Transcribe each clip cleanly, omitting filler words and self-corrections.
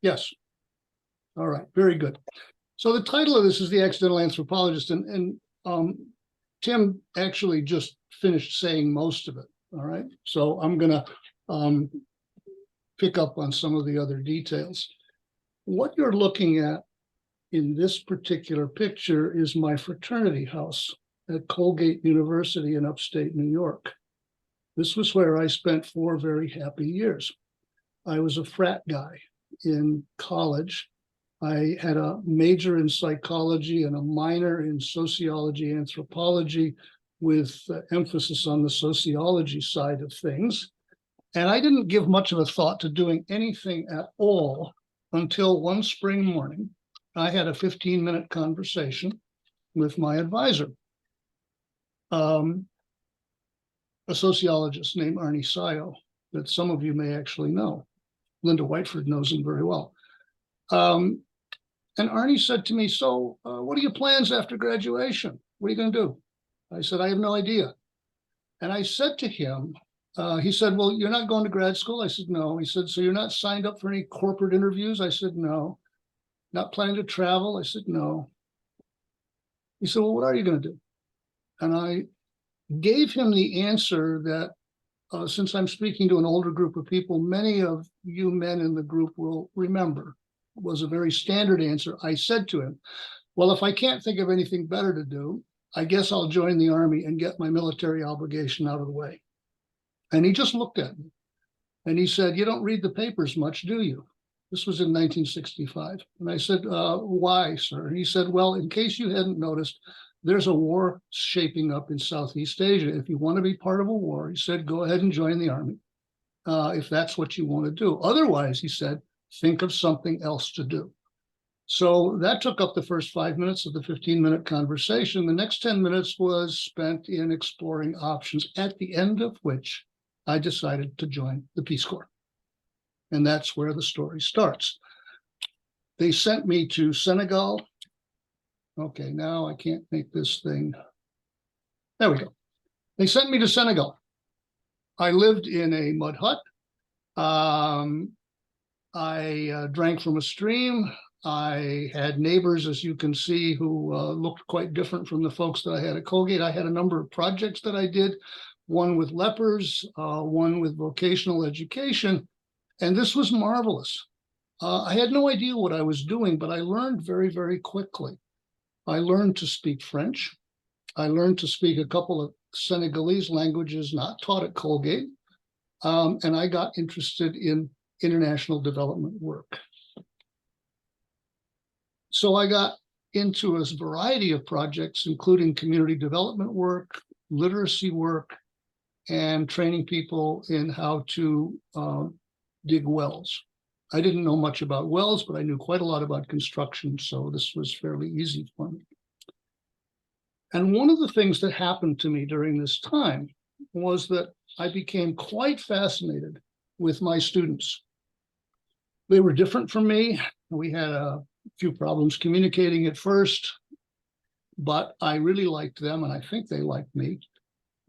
Yes. All right. Very good. So the title of this is The Accidental Anthropologist, and Tim actually just finished saying most of it. All right. So I'm going to pick up on some of the other details. What you're looking at in this particular picture is my fraternity house at Colgate University in upstate New York. This was where I spent 4 very happy years. I was a frat guy in college. I had a major in psychology and a minor in sociology, anthropology, with emphasis on the sociology side of things. And I didn't give much of a thought to doing anything at all until one spring morning, I had a 15-minute conversation with my advisor, a sociologist named Arnie Sayo, that some of you may actually know. Linda Whiteford knows him very well. And Arnie said to me, so what are your plans after graduation? What are you going to do? I said, I have no idea. And I said to him, he said, well, you're not going to grad school? I said, no. He said, so you're not signed up for any corporate interviews? I said, no. Not planning to travel? I said, no. He said, well, what are you going to do? And I gave him the answer that, since I'm speaking to an older group of people, many of you men in the group will remember. It was a very standard answer. I said to him, well, if I can't think of anything better to do, I guess I'll join the Army and get my military obligation out of the way. And he just looked at me and he said, you don't read the papers much, do you? This was in 1965. And I said, why, sir? And he said, well, in case you hadn't noticed, there's a war shaping up in Southeast Asia. If you want to be part of a war, he said, go ahead and join the Army, if that's what you want to do. Otherwise, he said, think of something else to do. So that took up the first 5 minutes of the 15-minute conversation. The next 10 minutes was spent in exploring options, at the end of which I decided to join the Peace Corps. And that's where the story starts. They sent me to Senegal. Okay, now I can't make this thing. There we go. They sent me to Senegal. I lived in a mud hut. I drank from a stream. I had neighbors, as you can see, who looked quite different from the folks that I had at Colgate. I had a number of projects that I did, one with lepers, one with vocational education, and this was marvelous. I had no idea what I was doing, but I learned very, very quickly. I learned to speak French. I learned to speak a couple of Senegalese languages not taught at Colgate, and I got interested in international development work. So I got into a variety of projects, including community development work, literacy work, and training people in how to dig wells. I didn't know much about wells, but I knew quite a lot about construction, so this was fairly easy for me. And one of the things that happened to me during this time was that I became quite fascinated with my students. They were different from me. We had a few problems communicating at first, but I really liked them, and I think they liked me.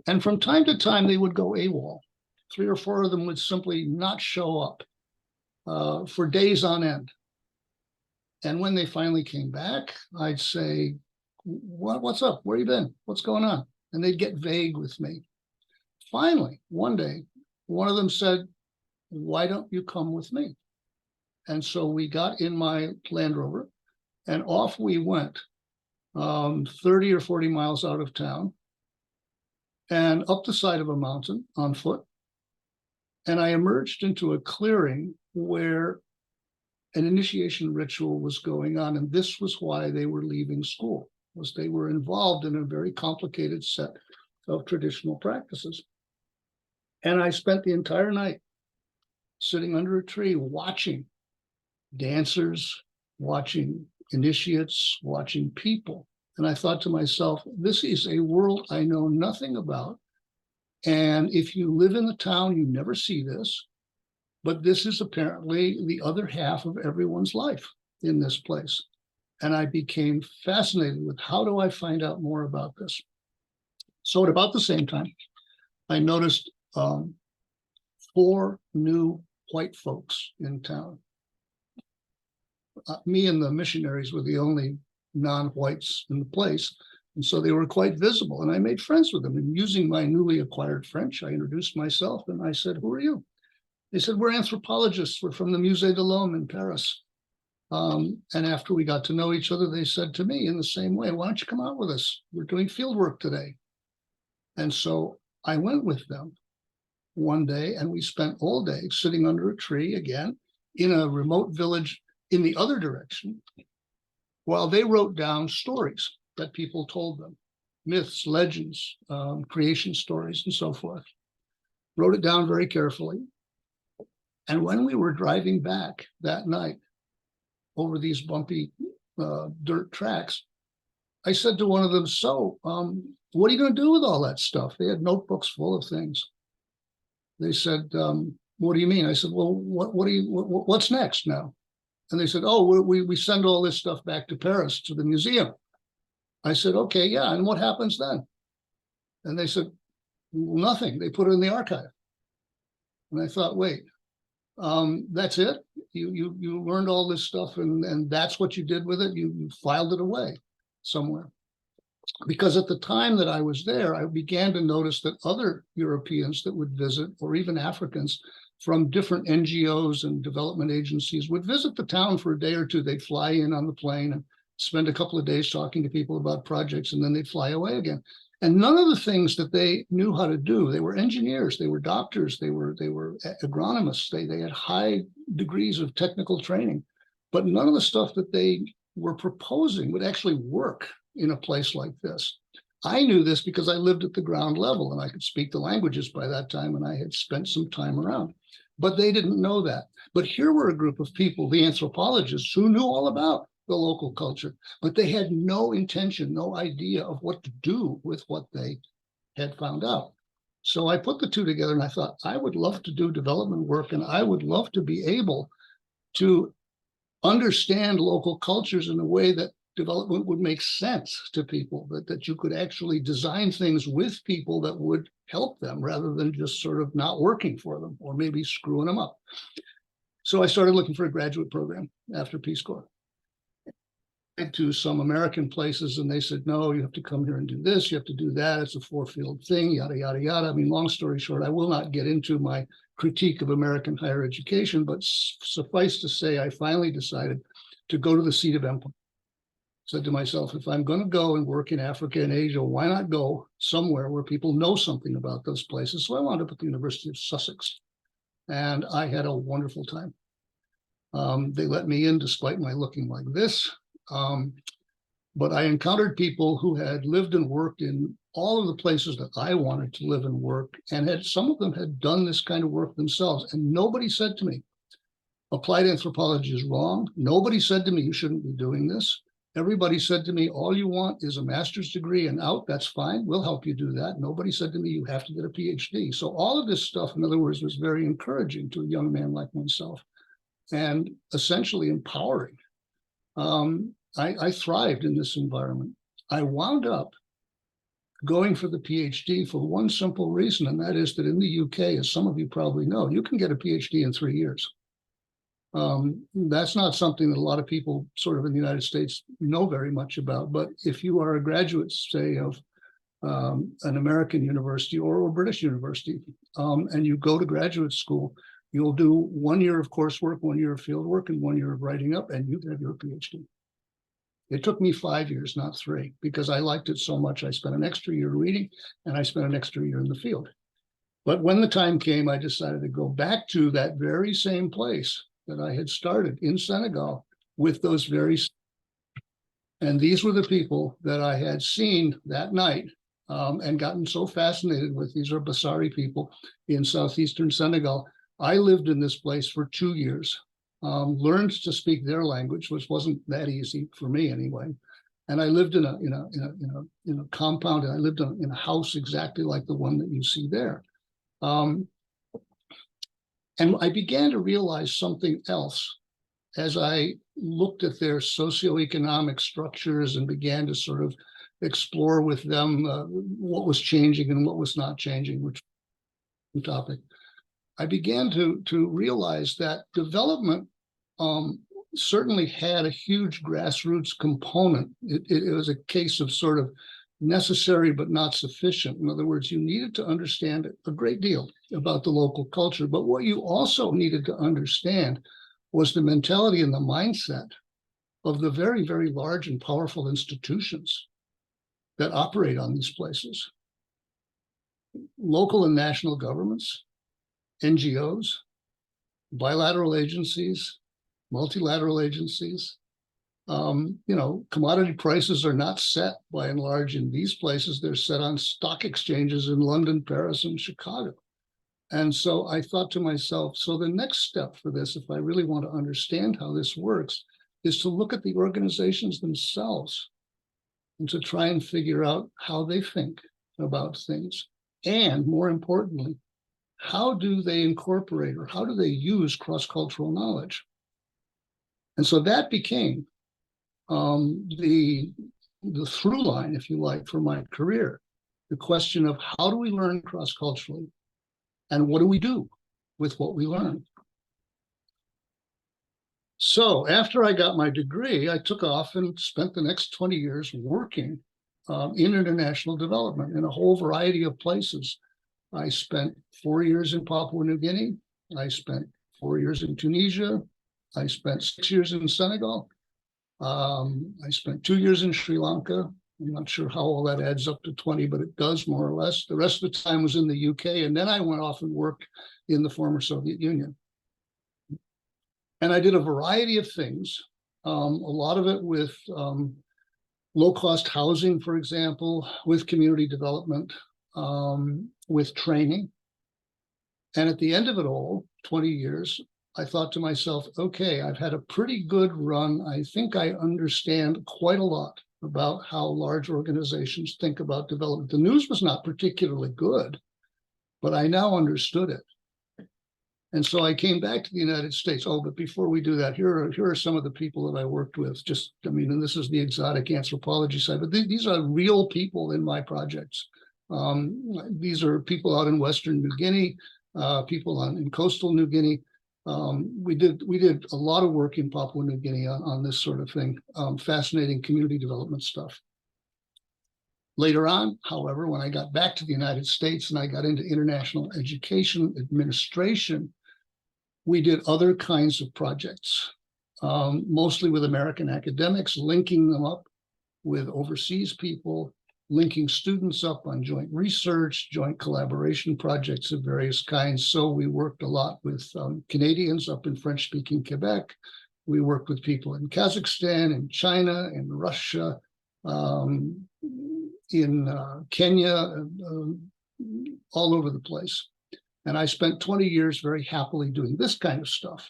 And from time to time, they would go AWOL. 3 or 4 of them would simply not show up for days on end. And when they finally came back, I'd say, what's up? Where you been? What's going on? And they'd get vague with me. Finally, one day, one of them said, why don't you come with me? And so we got in my Land Rover and off we went, 30 or 40 miles out of town and up the side of a mountain on foot. And I emerged into a clearing where an initiation ritual was going on. And this was why they were leaving school, was they were involved in a very complicated set of traditional practices. And I spent the entire night sitting under a tree watching dancers, watching initiates, watching people. And I thought to myself, this is a world I know nothing about. And if you live in the town, you never see this. But this is apparently the other half of everyone's life in this place. And I became fascinated with, how do I find out more about this? So at about the same time, I noticed 4 new white folks in town. me and the missionaries were the only non-whites in the place. And so they were quite visible. And I made friends with them. And using my newly acquired French, I introduced myself and I said, "Who are you?" They said, "We're anthropologists. We're from the Musée de l'Homme in Paris." And after we got to know each other, they said to me in the same way, "Why don't you come out with us? We're doing field work today." And so I went with them one day, and we spent all day sitting under a tree again in a remote village in the other direction, while they wrote down stories that people told them, myths, legends, creation stories, and so forth. Wrote it down very carefully. And when we were driving back that night over these bumpy dirt tracks, I said to one of them, "So, what are you going to do with all that stuff?" They had notebooks full of things. They said, "What do you mean?" I said, "Well, what's next now?" And they said, "Oh, we send all this stuff back to Paris to the museum." I said, "Okay, yeah, and what happens then?" And they said, "Nothing. They put it in the archive." And I thought, wait, that's it? You learned all this stuff and that's what you did with it? You filed it away somewhere? Because at the time that I was there, I began to notice that other Europeans that would visit, or even Africans from different NGOs and development agencies, would visit the town for a day or two. They'd fly in on the plane and spend a couple of days talking to people about projects, and then they'd fly away again. And none of the things that they knew how to do, they were engineers, they were doctors, they were agronomists, they had high degrees of technical training, but none of the stuff that they were proposing would actually work in a place like this. I knew this because I lived at the ground level and I could speak the languages by that time, and I had spent some time around, but they didn't know that. But here were a group of people, the anthropologists, who knew all about the local culture, but they had no intention, no idea of what to do with what they had found out. So I put the two together and I thought, I would love to do development work, and I would love to be able to understand local cultures in a way that development would make sense to people, that you could actually design things with people that would help them rather than just sort of not working for them or maybe screwing them up. So I started looking for a graduate program after Peace Corps. To some American places, and they said, "No, you have to come here and do this, you have to do that, it's a 4-field thing, yada, yada, yada." I mean, long story short, I will not get into my critique of American higher education, but suffice to say, I finally decided to go to the seat of empire. Said to myself, if I'm going to go and work in Africa and Asia, why not go somewhere where people know something about those places? So I wound up at the University of Sussex, and I had a wonderful time. They let me in despite my looking like this. But I encountered people who had lived and worked in all of the places that I wanted to live and work, and some of them had done this kind of work themselves. And nobody said to me, applied anthropology is wrong. Nobody said to me, you shouldn't be doing this. Everybody said to me, all you want is a master's degree and out, that's fine, we'll help you do that. Nobody said to me, you have to get a PhD. So all of this stuff, in other words, was very encouraging to a young man like myself and essentially empowering. I thrived in this environment. I wound up going for the PhD for one simple reason, and that is that in the UK, as some of you probably know, you can get a PhD in 3 years. That's not something that a lot of people sort of in the United States know very much about. But if you are a graduate, say, of an American university or a British university, and you go to graduate school, you'll do 1 year of coursework, 1 year of field work, and 1 year of writing up, and you have your PhD. It took me 5 years, not 3, because I liked it so much. I spent an extra year reading, and I spent an extra year in the field. But when the time came, I decided to go back to that very same place that I had started in Senegal with those very, and these were the people that I had seen that night and gotten so fascinated with. These are Basari people in southeastern Senegal. I lived in this place for 2 years. Learned to speak their language, which wasn't that easy for me anyway. And I lived in a compound, and I lived in a house exactly like the one that you see there. And I began to realize something else as I looked at their socioeconomic structures and began to sort of explore with them what was changing and what was not changing, which was the topic. I began to realize that development certainly had a huge grassroots component. It was a case of sort of necessary but not sufficient. In other words, you needed to understand a great deal about the local culture, but what you also needed to understand was the mentality and the mindset of the very, very large and powerful institutions that operate on these places. Local and national governments, NGOs, bilateral agencies, multilateral agencies. Commodity prices are not set by and large in these places. They're set on stock exchanges in London, Paris, and Chicago. And so I thought to myself, so the next step for this, if I really want to understand how this works, is to look at the organizations themselves and to try and figure out how they think about things. And more importantly, how do they incorporate or how do they use cross-cultural knowledge? And so that became the through line, if you like, for my career. The question of how do we learn cross-culturally and what do we do with what we learn? So after I got my degree, I took off and spent the next 20 years working in international development in a whole variety of places. I spent 4 years in Papua New Guinea. I spent 4 years in Tunisia. I spent 6 years in Senegal. I spent 2 years in Sri Lanka. I'm not sure how all that adds up to 20, but it does more or less. The rest of the time was in the UK, and then I went off and worked in the former Soviet Union. And I did a variety of things, a lot of it with low-cost housing, for example, with community development, with training. And at the end of it all, 20 years, I thought to myself, okay, I've had a pretty good run. I think I understand quite a lot about how large organizations think about development. The news was not particularly good, but I now understood it. And so I came back to the United States. Oh, but before we do that, here are some of the people that I worked with. And this is the exotic anthropology side, but these are real people in my projects. These are people out in Western New Guinea, people in coastal New Guinea. We did a lot of work in Papua New Guinea on this sort of thing, fascinating community development stuff. Later on, however, when I got back to the United States and I got into international education administration, we did other kinds of projects, mostly with American academics, linking them up with overseas people, linking students up on joint research, joint collaboration projects of various kinds. So we worked a lot with Canadians up in French-speaking Quebec. We worked with people in Kazakhstan, in China, in Russia, in Kenya, all over the place. And I spent 20 years very happily doing this kind of stuff.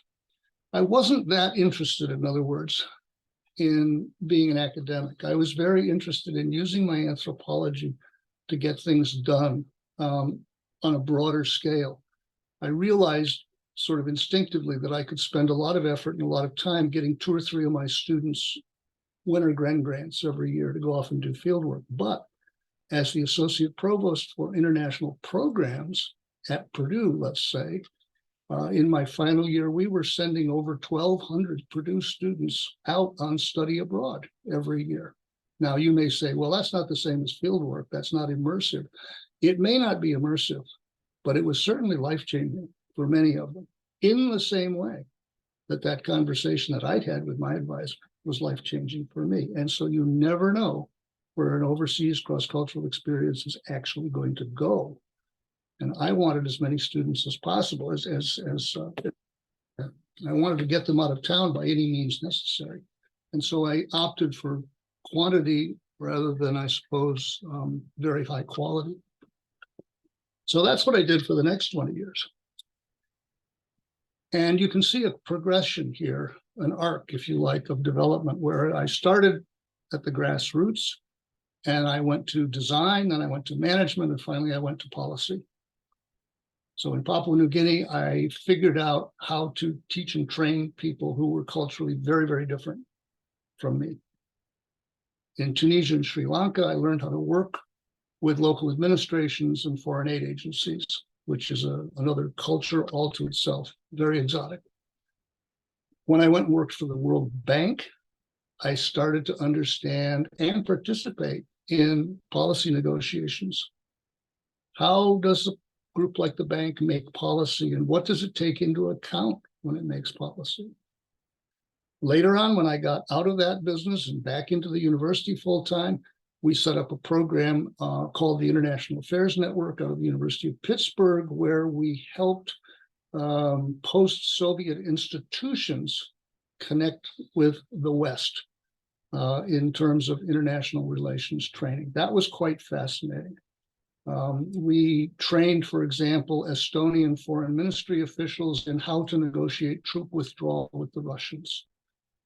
I wasn't that interested, in other words, in being an academic. I was very interested in using my anthropology to get things done on a broader scale. I realized sort of instinctively that I could spend a lot of effort and a lot of time getting 2 or 3 of my students winter Gren grants every year to go off and do field work. But as the associate provost for international programs at Purdue, let's say, in my final year, we were sending over 1,200 Purdue students out on study abroad every year. Now, you may say, well, that's not the same as field work. That's not immersive. It may not be immersive, but it was certainly life-changing for many of them, in the same way that conversation that I'd had with my advisor was life-changing for me. And so you never know where an overseas cross-cultural experience is actually going to go. And I wanted as many students as possible, I wanted to get them out of town by any means necessary. And so I opted for quantity rather than, I suppose, very high quality. So that's what I did for the next 20 years. And you can see a progression here, an arc, if you like, of development, where I started at the grassroots, and I went to design, then I went to management, and finally I went to policy. So in Papua New Guinea, I figured out how to teach and train people who were culturally very, very different from me. In Tunisia and Sri Lanka, I learned how to work with local administrations and foreign aid agencies, which is another culture all to itself, very exotic. When I went and worked for the World Bank, I started to understand and participate in policy negotiations. How does a group like the bank make policy, and what does it take into account when it makes policy? Later on, when I got out of that business and back into the university full-time, we set up a program called the International Affairs Network out of the University of Pittsburgh, where we helped post-Soviet institutions connect with the West in terms of international relations training. That was quite fascinating. We trained, for example, Estonian foreign ministry officials in how to negotiate troop withdrawal with the Russians.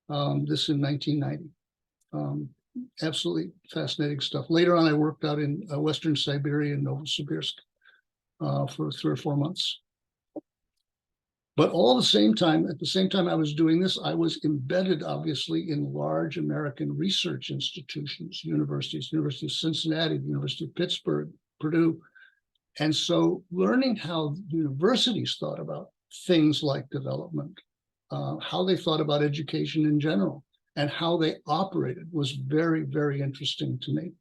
This in 1990. Absolutely fascinating stuff. Later on, I worked out in Western Siberia and Novosibirsk for 3 or 4 months. But all the same time, at the same time I was doing this, I was embedded, obviously, in large American research institutions, universities, University of Cincinnati, the University of Pittsburgh, Purdue. And so learning how universities thought about things like development, how they thought about education in general, and how they operated was very, very interesting to me.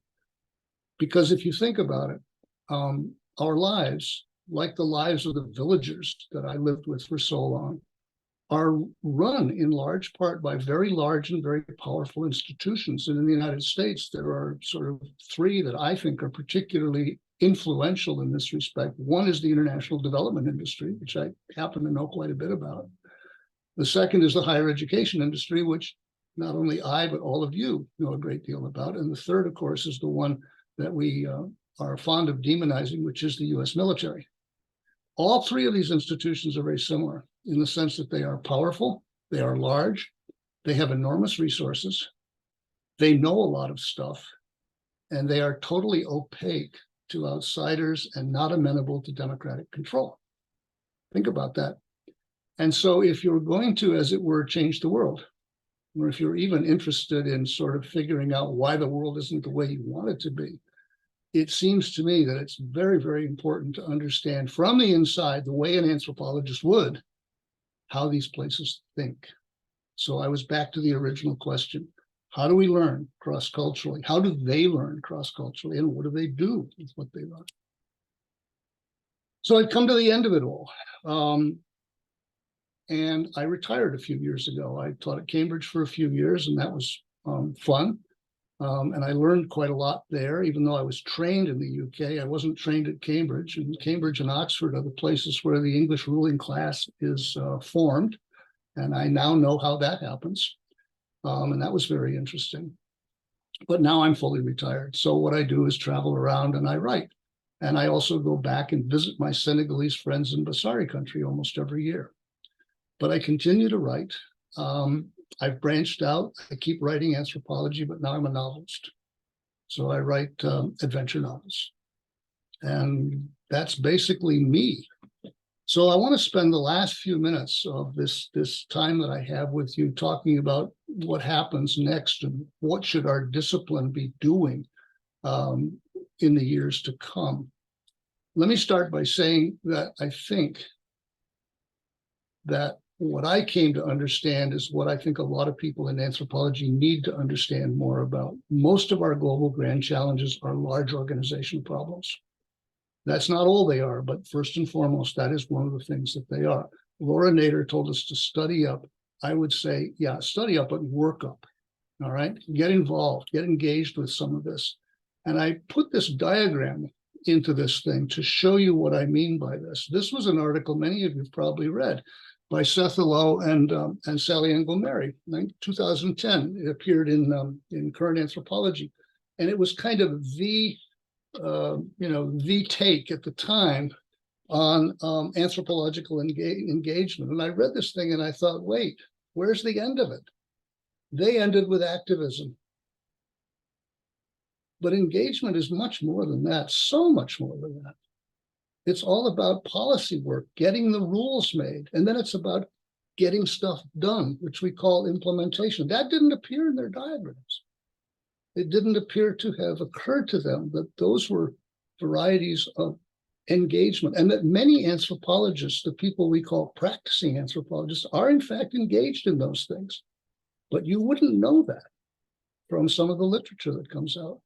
Because if you think about it, our lives, like the lives of the villagers that I lived with for so long, are run in large part by very large and very powerful institutions. And in the United States, there are sort of 3 that I think are particularly influential in this respect. One is the international development industry, which I happen to know quite a bit about. The second is the higher education industry, which not only I, but all of you know a great deal about. And the third, of course, is the one that we are fond of demonizing, which is the US military. All 3 of these institutions are very similar in the sense that they are powerful, they are large, they have enormous resources, they know a lot of stuff, and they are totally opaque to outsiders and not amenable to democratic control. Think about that. And so if you're going to, as it were, change the world, or if you're even interested in sort of figuring out why the world isn't the way you want it to be, it seems to me that it's very, very important to understand from the inside, the way an anthropologist would, how these places think. So I was back to the original question. How do we learn cross-culturally? How do they learn cross-culturally? And what do they do with what they learn? So I've come to the end of it all. And I retired a few years ago. I taught at Cambridge for a few years, and that was fun. And I learned quite a lot there, even though I was trained in the UK. I wasn't trained at Cambridge. And Cambridge and Oxford are the places where the English ruling class is formed. And I now know how that happens. And that was very interesting. But now I'm fully retired. So what I do is travel around and I write. And I also go back and visit my Senegalese friends in Basari country almost every year. But I continue to write. I've branched out. I keep writing anthropology, but now I'm a novelist. So I write adventure novels. And that's basically me. So I want to spend the last few minutes of this time that I have with you talking about what happens next and what should our discipline be doing in the years to come. Let me start by saying that I think that what I came to understand is what I think a lot of people in anthropology need to understand more about. Most of our global grand challenges are large organization problems. That's not all they are, but first and foremost, that is one of the things that they are. Laura Nader told us to study up. I would say, yeah, study up, but work up. All right, get involved, get engaged with some of this. And I put this diagram into this thing to show you what I mean by this. This was an article many of you probably read by Seth Lowe and Sally Engelmary, 2010. It appeared in Current Anthropology, and it was kind of the take at the time on anthropological engagement. And I read this thing and I thought, wait, where's the end of it? They ended with activism. But engagement is much more than that, so much more than that. It's all about policy work, getting the rules made. And then it's about getting stuff done, which we call implementation. That didn't appear in their diagrams. It didn't appear to have occurred to them that those were varieties of engagement, and that many anthropologists, the people we call practicing anthropologists, are in fact engaged in those things. But you wouldn't know that from some of the literature that comes out.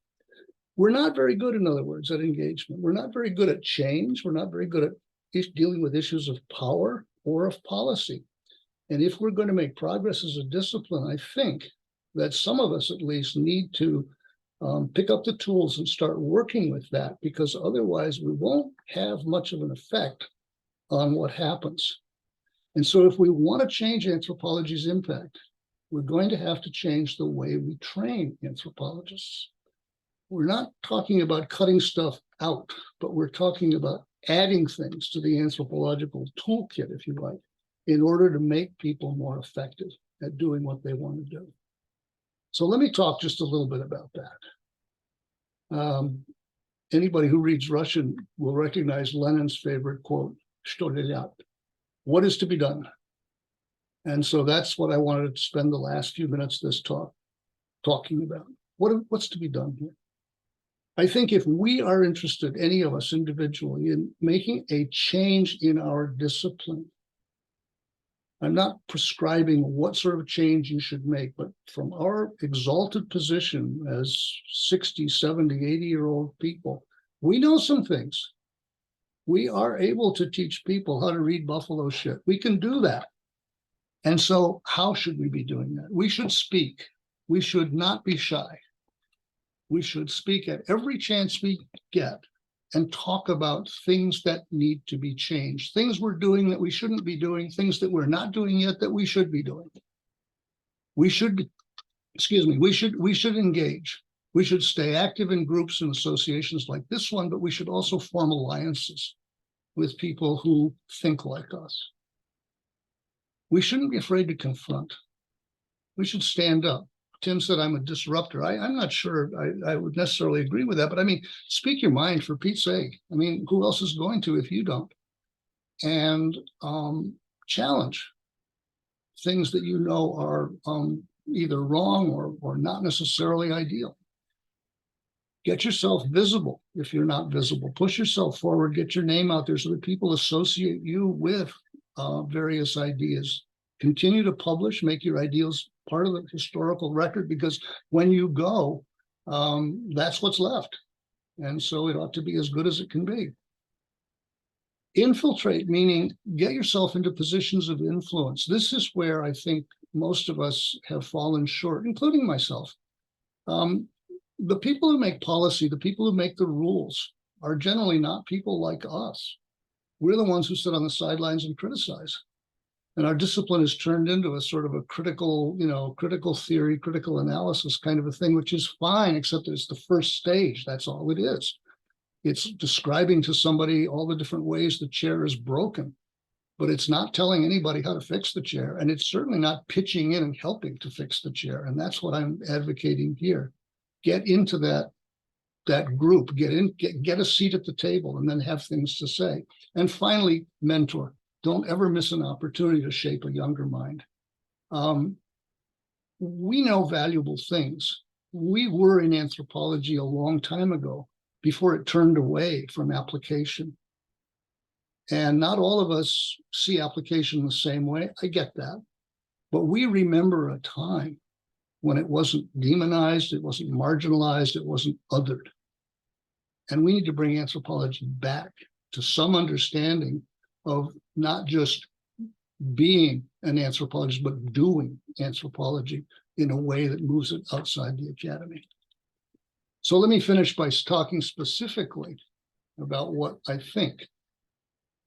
We're not very good, in other words, at engagement. We're not very good at change. We're not very good at dealing with issues of power or of policy. And if we're going to make progress as a discipline, I think that some of us at least need to pick up the tools and start working with that, because otherwise we won't have much of an effect on what happens. And so if we want to change anthropology's impact, we're going to have to change the way we train anthropologists. We're not talking about cutting stuff out, but we're talking about adding things to the anthropological toolkit, if you like, in order to make people more effective at doing what they want to do. So let me talk just a little bit about that. Anybody who reads Russian will recognize Lenin's favorite quote, "Что делать?" What is to be done? And so that's what I wanted to spend the last few minutes of this talk talking about. What's to be done here? I think if we are interested, any of us individually, in making a change in our discipline, I'm not prescribing what sort of change you should make, but from our exalted position as 60, 70, 80-year-old people, we know some things. We are able to teach people how to read buffalo shit. We can do that. And so how should we be doing that? We should speak. We should not be shy. We should speak at every chance we get and talk about things that need to be changed, things we're doing that we shouldn't be doing, things that we're not doing yet that we should be doing. We should be, we should engage. We should stay active in groups and associations like this one, but we should also form alliances with people who think like us. We shouldn't be afraid to confront. We should stand up. Tim said I'm a disruptor. I'm not sure I would necessarily agree with that, but I mean, speak your mind, for Pete's sake. I mean, who else is going to if you don't? And challenge things that you know are either wrong or not necessarily ideal. Get yourself visible if you're not visible. Push yourself forward, get your name out there so that people associate you with various ideas. Continue to publish, make your ideas part of the historical record, because when you go, that's what's left. And so it ought to be as good as it can be. Infiltrate, meaning get yourself into positions of influence. This is where I think most of us have fallen short, including myself. The people who make policy, the people who make the rules, are generally not people like us. We're the ones who sit on the sidelines and criticize. And our discipline is turned into a sort of a critical theory, critical analysis kind of a thing, which is fine, except that it's the first stage. That's all it is. It's describing to somebody all the different ways the chair is broken, but it's not telling anybody how to fix the chair. And it's certainly not pitching in and helping to fix the chair. And that's what I'm advocating here. Get into that group, get a seat at the table, and then have things to say. And finally, mentor. Don't ever miss an opportunity to shape a younger mind. We know valuable things. We were in anthropology a long time ago, before it turned away from application. And not all of us see application the same way. I get that. But we remember a time when it wasn't demonized, it wasn't marginalized, it wasn't othered. And we need to bring anthropology back to some understanding of not just being an anthropologist, but doing anthropology in a way that moves it outside the academy. So let me finish by talking specifically about what I think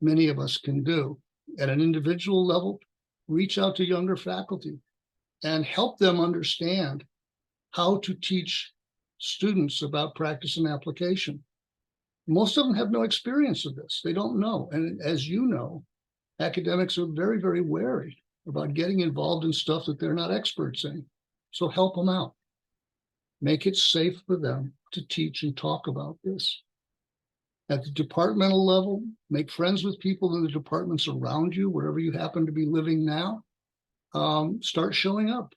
many of us can do. At an individual level, reach out to younger faculty and help them understand how to teach students about practice and application. Most of them have no experience of this. They don't know. And as you know, academics are very, very wary about getting involved in stuff that they're not experts in. So help them out. Make it safe for them to teach and talk about this. At the departmental level, make friends with people in the departments around you, wherever you happen to be living now. Start showing up.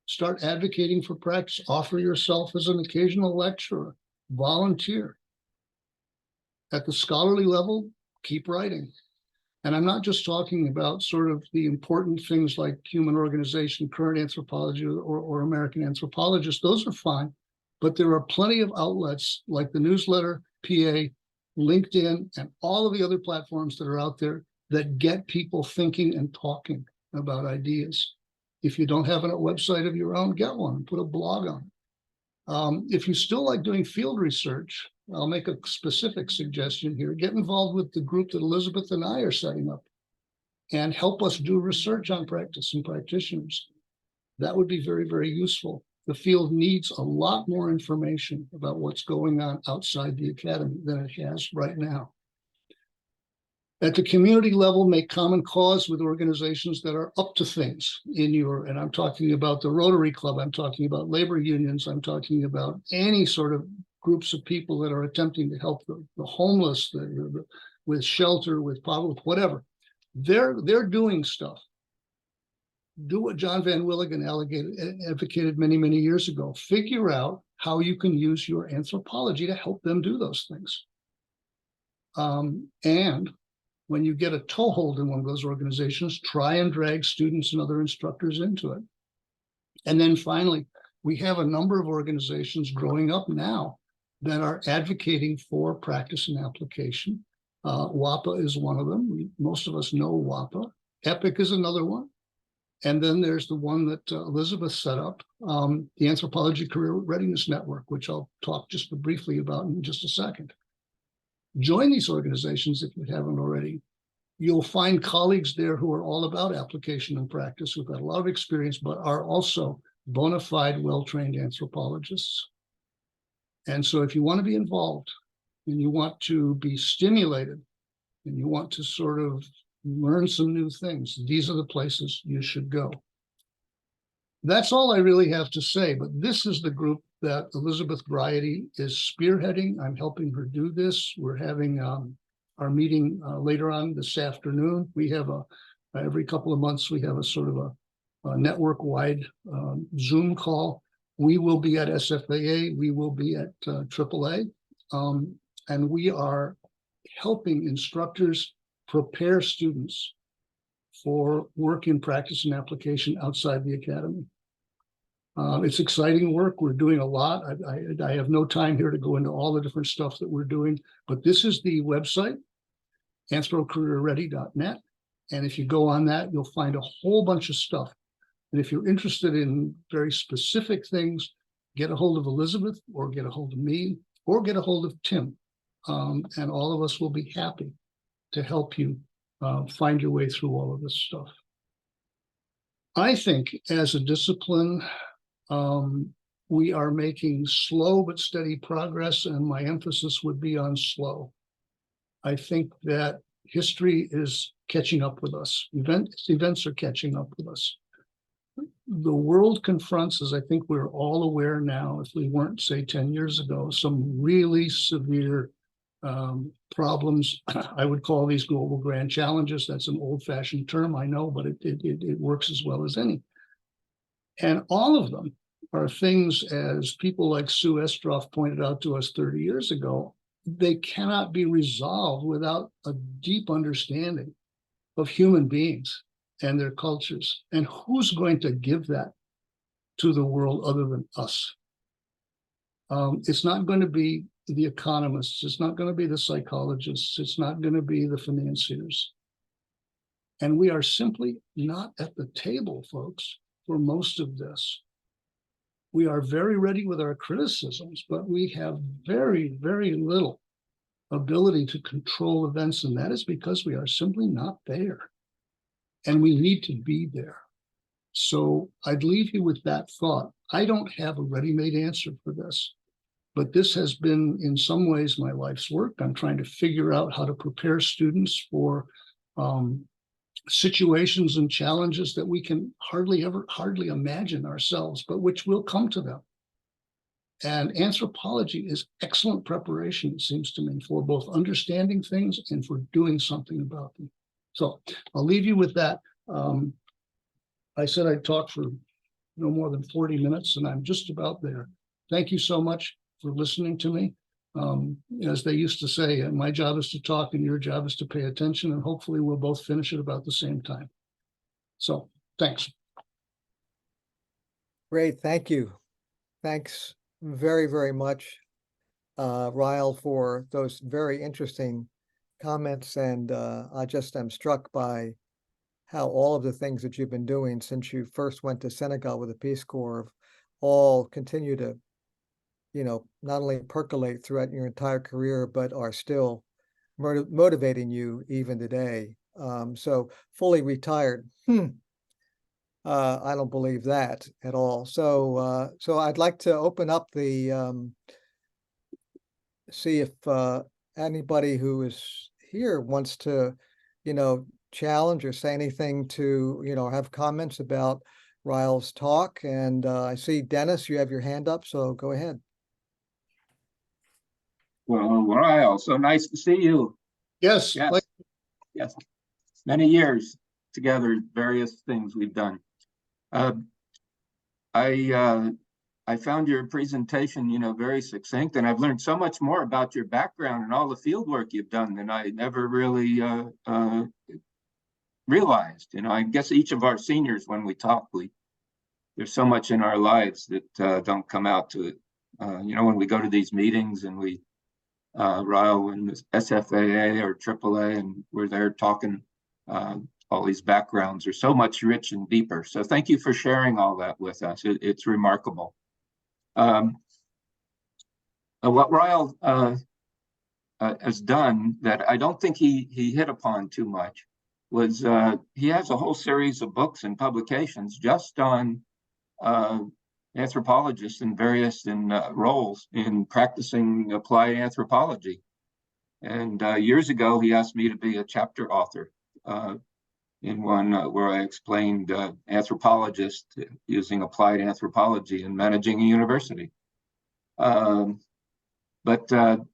Start advocating for practice. Offer yourself as an occasional lecturer. Volunteer. At the scholarly level, keep writing. And I'm not just talking about sort of the important things like human organization, current anthropology, or American anthropologists. Those are fine. But there are plenty of outlets like the newsletter, PA, LinkedIn, and all of the other platforms that are out there that get people thinking and talking about ideas. If you don't have a website of your own, get one, put a blog on. If you still like doing field research, I'll make a specific suggestion here. Get involved with the group that Elizabeth and I are setting up and help us do research on practice and practitioners. That would be very, very useful. The field needs a lot more information about what's going on outside the academy than it has right now. At the community level, make common cause with organizations that are up to things and I'm talking about the Rotary Club, I'm talking about labor unions, I'm talking about any sort of groups of people that are attempting to help the homeless, with shelter, with poverty, whatever. They're doing stuff. Do what John Van Willigen advocated many, many years ago. Figure out how you can use your anthropology to help them do those things. And when you get a toehold in one of those organizations, try and drag students and other instructors into it. And then finally, we have a number of organizations growing up now that are advocating for practice and application. WAPA is one of them. Most of us know WAPA. EPIC is another one. And then there's the one that Elizabeth set up, the Anthropology Career Readiness Network, which I'll talk just briefly about in just a second. Join these organizations if you haven't already. You'll find colleagues there who are all about application and practice, who've got a lot of experience, but are also bona fide, well-trained anthropologists. And so if you want to be involved and you want to be stimulated and you want to sort of learn some new things, these are the places you should go. That's all I really have to say, but this is the group that Elizabeth Bryety is spearheading. I'm helping her do this. We're having our meeting later on this afternoon. We have every couple of months, we have a sort of a network-wide Zoom call. We will be at SFAA, we will be at AAA, and we are helping instructors prepare students for work in practice and application outside the academy. It's exciting work. We're doing a lot. I have no time here to go into all the different stuff that we're doing, but this is the website, anthrocareerready.net. And if you go on that, you'll find a whole bunch of stuff. And if you're interested in very specific things, get a hold of Elizabeth or get a hold of me or get a hold of Tim. And all of us will be happy to help you find your way through all of this stuff. I think as a discipline, we are making slow but steady progress, and my emphasis would be on slow. I think that history is catching up with us. Events are catching up with us. The world confronts, as I think we're all aware now, if we weren't, say, 10 years ago, some really severe problems. I would call these global grand challenges. That's an old-fashioned term, I know, but it works as well as any. And all of them are things, as people like Sue Estroff pointed out to us 30 years ago, they cannot be resolved without a deep understanding of human beings and their cultures. And who's going to give that to the world other than us? It's not going to be the economists. It's not going to be the psychologists. It's not going to be the financiers. And we are simply not at the table, folks, for most of this. We are very ready with our criticisms, but we have very, very little ability to control events, and that is because we are simply not there. And we need to be there. So I'd leave you with that thought. I don't have a ready-made answer for this, but this has been, in some ways, my life's work. I'm trying to figure out how to prepare students for situations and challenges that we can hardly imagine ourselves, but which will come to them. And anthropology is excellent preparation, it seems to me, for both understanding things and for doing something about them. So I'll leave you with that. I said I'd talk for no more than 40 minutes, and I'm just about there. Thank you so much for listening to me. As they used to say, my job is to talk and your job is to pay attention, and hopefully we'll both finish at about the same time. So thanks. Great, thank you. Thanks very, very much, Riall, for those very interesting comments. And I just am struck by how all of the things that you've been doing since you first went to Senegal with the Peace Corps all continue to, not only percolate throughout your entire career, but are still motivating you even today. So fully retired. I don't believe that at all. So I'd like to open up the see if anybody who is here wants to, challenge or say anything to, have comments about Riall's talk. And I see Dennis, you have your hand up, so go ahead. Well, Riall, so nice to see you. Yes. Yes. Many years together, various things we've done. I found your presentation, very succinct, and I've learned so much more about your background and all the field work you've done than I never really realized. I guess each of our seniors, when we talk, there's so much in our lives that don't come out to it. When we go to these meetings and we Riall and SFAA or AAA, and we're there talking. All these backgrounds are so much rich and deeper. So thank you for sharing all that with us. It's remarkable. What Riall has done that I don't think he hit upon too much was he has a whole series of books and publications just on anthropologists in various roles in practicing applied anthropology. And years ago, he asked me to be a chapter author in one where I explained anthropologists using applied anthropology and managing a university. But to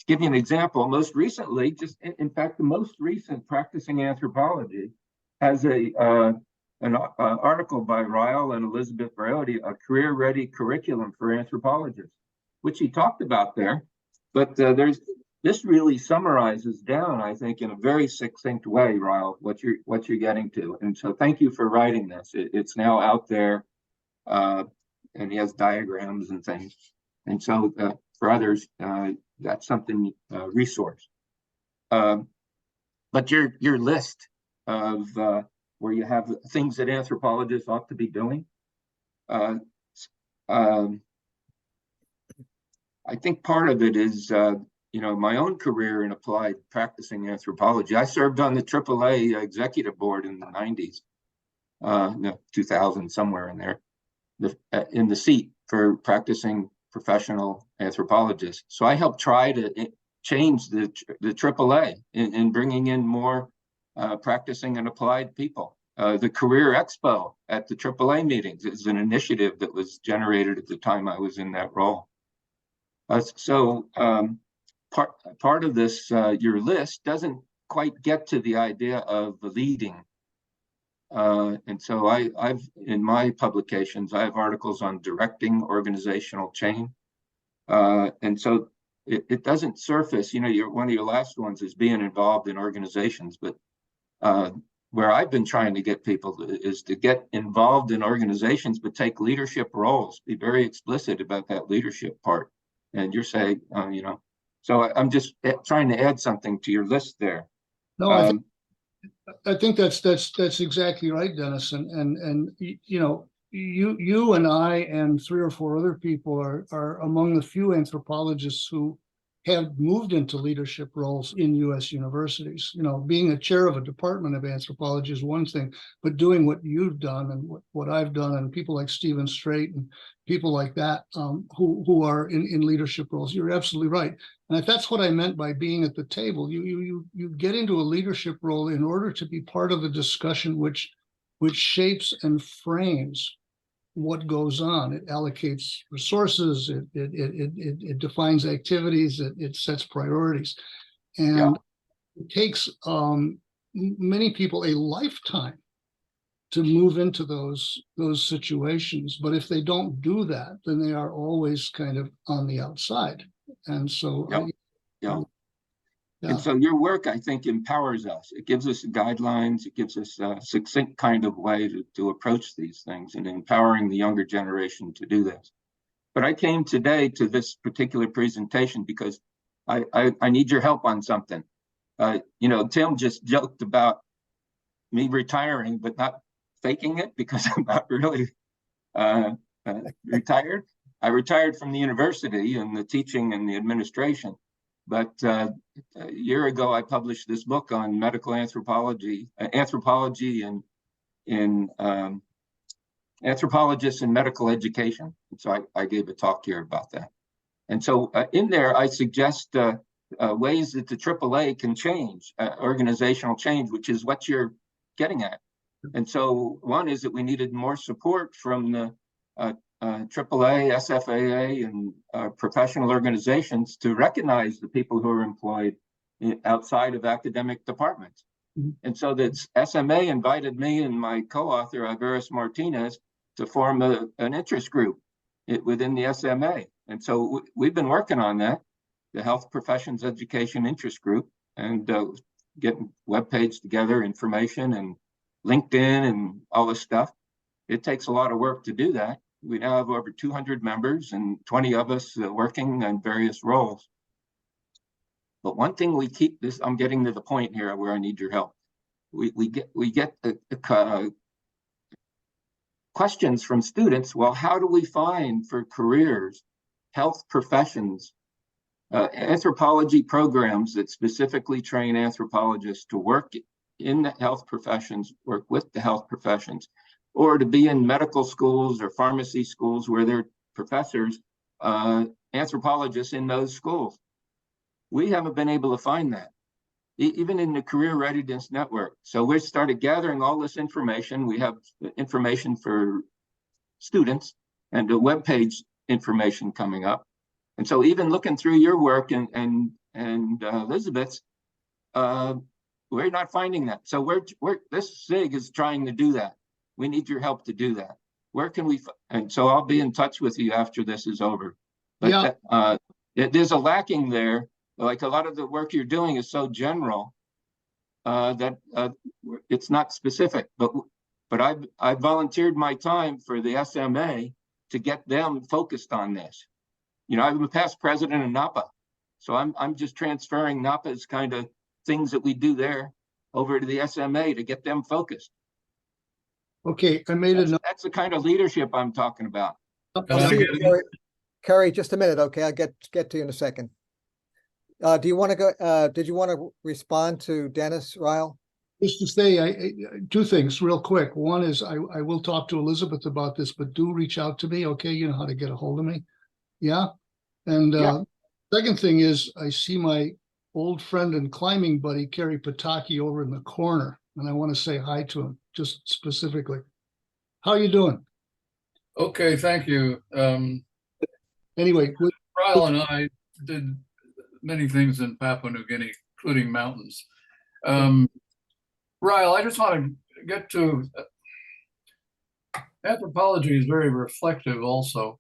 give you an example, most recently, in fact, the most recent Practicing Anthropology has an article by Riall and Elizabeth Brody, a career-ready curriculum for anthropologists, which he talked about there. But this really summarizes down, I think, in a very succinct way, Riall, what you're getting to. And so thank you for writing this. It's now out there, and he has diagrams and things. And so for others, that's something resource. But your list of where you have things that anthropologists ought to be doing, I think part of it is my own career in applied practicing anthropology. I served on the AAA executive board in the 90s, 2000, somewhere in there, in the seat for practicing professional anthropologists. So I helped try to change the AAA in bringing in more practicing and applied people. The Career Expo at the AAA meetings is an initiative that was generated at the time I was in that role. Part of this, your list doesn't quite get to the idea of the leading. And so I've, in my publications, I have articles on directing organizational change. And so it doesn't surface, one of your last ones is being involved in organizations, but where I've been trying to get people is to get involved in organizations, but take leadership roles, be very explicit about that leadership part. And you're saying, so I'm just trying to add something to your list there. No, I think that's exactly right, Dennis. And you and I and 3 or 4 other people are among the few anthropologists who have moved into leadership roles in U.S. universities. Being a chair of a department of anthropology is one thing, but doing what you've done and what I've done, and people like Stephen Strait and people like that who are in leadership roles, you're absolutely right. And that's what I meant by being at the table. You get into a leadership role in order to be part of a discussion which shapes and frames what goes on. It allocates resources, it defines activities, it sets priorities. And it takes many people a lifetime to move into those situations. But if they don't do that, then they are always kind of on the outside. And so, Yep. Yeah. yeah. And so your work, I think, empowers us. It gives us guidelines. It gives us a succinct kind of way to approach these things, and empowering the younger generation to do this. But I came today to this particular presentation because I need your help on something. You know, Tim just joked about me retiring, but not faking it, because I'm not really retired. I retired from the university and the teaching and the administration. But a year ago, I published this book on medical anthropology, anthropology and in anthropologists in medical education. And so I gave a talk here about that. And so in there, I suggest ways that the AAA can change, organizational change, which is what you're getting at. And so one is that we needed more support from the AAA, SFAA, and professional organizations to recognize the people who are employed outside of academic departments. Mm-hmm. And so that SMA invited me and my co-author, Iveris Martinez, to form an interest group within the SMA. And so we've been working on that, the Health Professions Education Interest Group, and getting webpage together, information, and LinkedIn, and all this stuff. It takes a lot of work to do that. We now have over 200 members and 20 of us working in various roles. But one thing we keep this, I'm getting to the point here where I need your help. We get questions from students. Well, how do we find for careers, health professions, anthropology programs that specifically train anthropologists to work in the health professions, work with the health professions, or to be in medical schools or pharmacy schools where they're professors, anthropologists in those schools. We haven't been able to find that, even in the Career Readiness Network. So we started gathering all this information. We have information for students and the webpage information coming up. And so even looking through your work and Elizabeth's, we're not finding that. So this SIG is trying to do that. We need your help to do that. Where can we, and so I'll be in touch with you after this is over. But yeah. There's a lacking there. Like a lot of the work you're doing is so general that it's not specific. But I volunteered my time for the SMA to get them focused on this. You know, I'm a past president of NAPA, so I'm just transferring NAPA's kind of things that we do there over to the SMA to get them focused. Okay, I made a note. That's the kind of leadership I'm talking about. I'll see you, Carrie, just a minute, okay? I'll get to you in a second. Do you want to go? Did you want to respond to Dennis Riall? Just to say, two things real quick. One is I will talk to Elizabeth about this, but do reach out to me, okay? You know how to get a hold of me. Yeah. And second thing is I see my old friend and climbing buddy, Kerry Pataki, over in the corner, and I want to say hi to him, just specifically. How you doing? Okay, thank you. Anyway, Riall and I did many things in Papua New Guinea, including mountains. Riall, I just want to get to anthropology is very reflective also.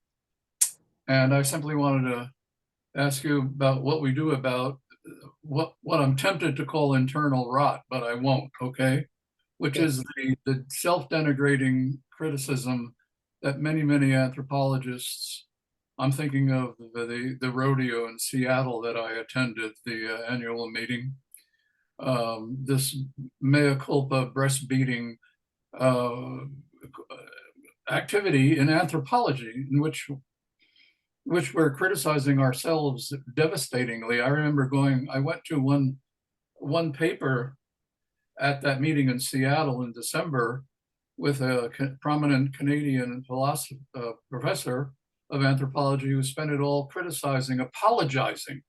And I simply wanted to ask you about what we do about what I'm tempted to call internal rot, but I won't, okay? Which is the self-denigrating criticism that many anthropologists, I'm thinking of the rodeo in Seattle that I attended, the annual meeting, this mea culpa breastbeating activity in anthropology in which we're criticizing ourselves devastatingly. I remember I went to one paper at that meeting in Seattle in December with a prominent Canadian professor of anthropology who spent it all criticizing, apologizing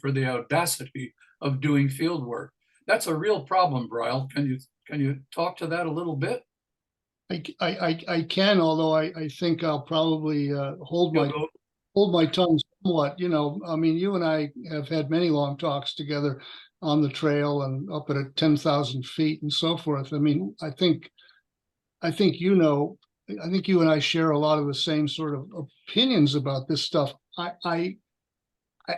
for the audacity of doing field work. That's a real problem, Riall. Can you talk to that a little bit? I can, although I think I'll probably hold my tongue somewhat. You know, I mean, you and I have had many long talks together on the trail and up at 10,000 feet and so forth. I mean, I think you know, I think you and I share a lot of the same sort of opinions about this stuff. I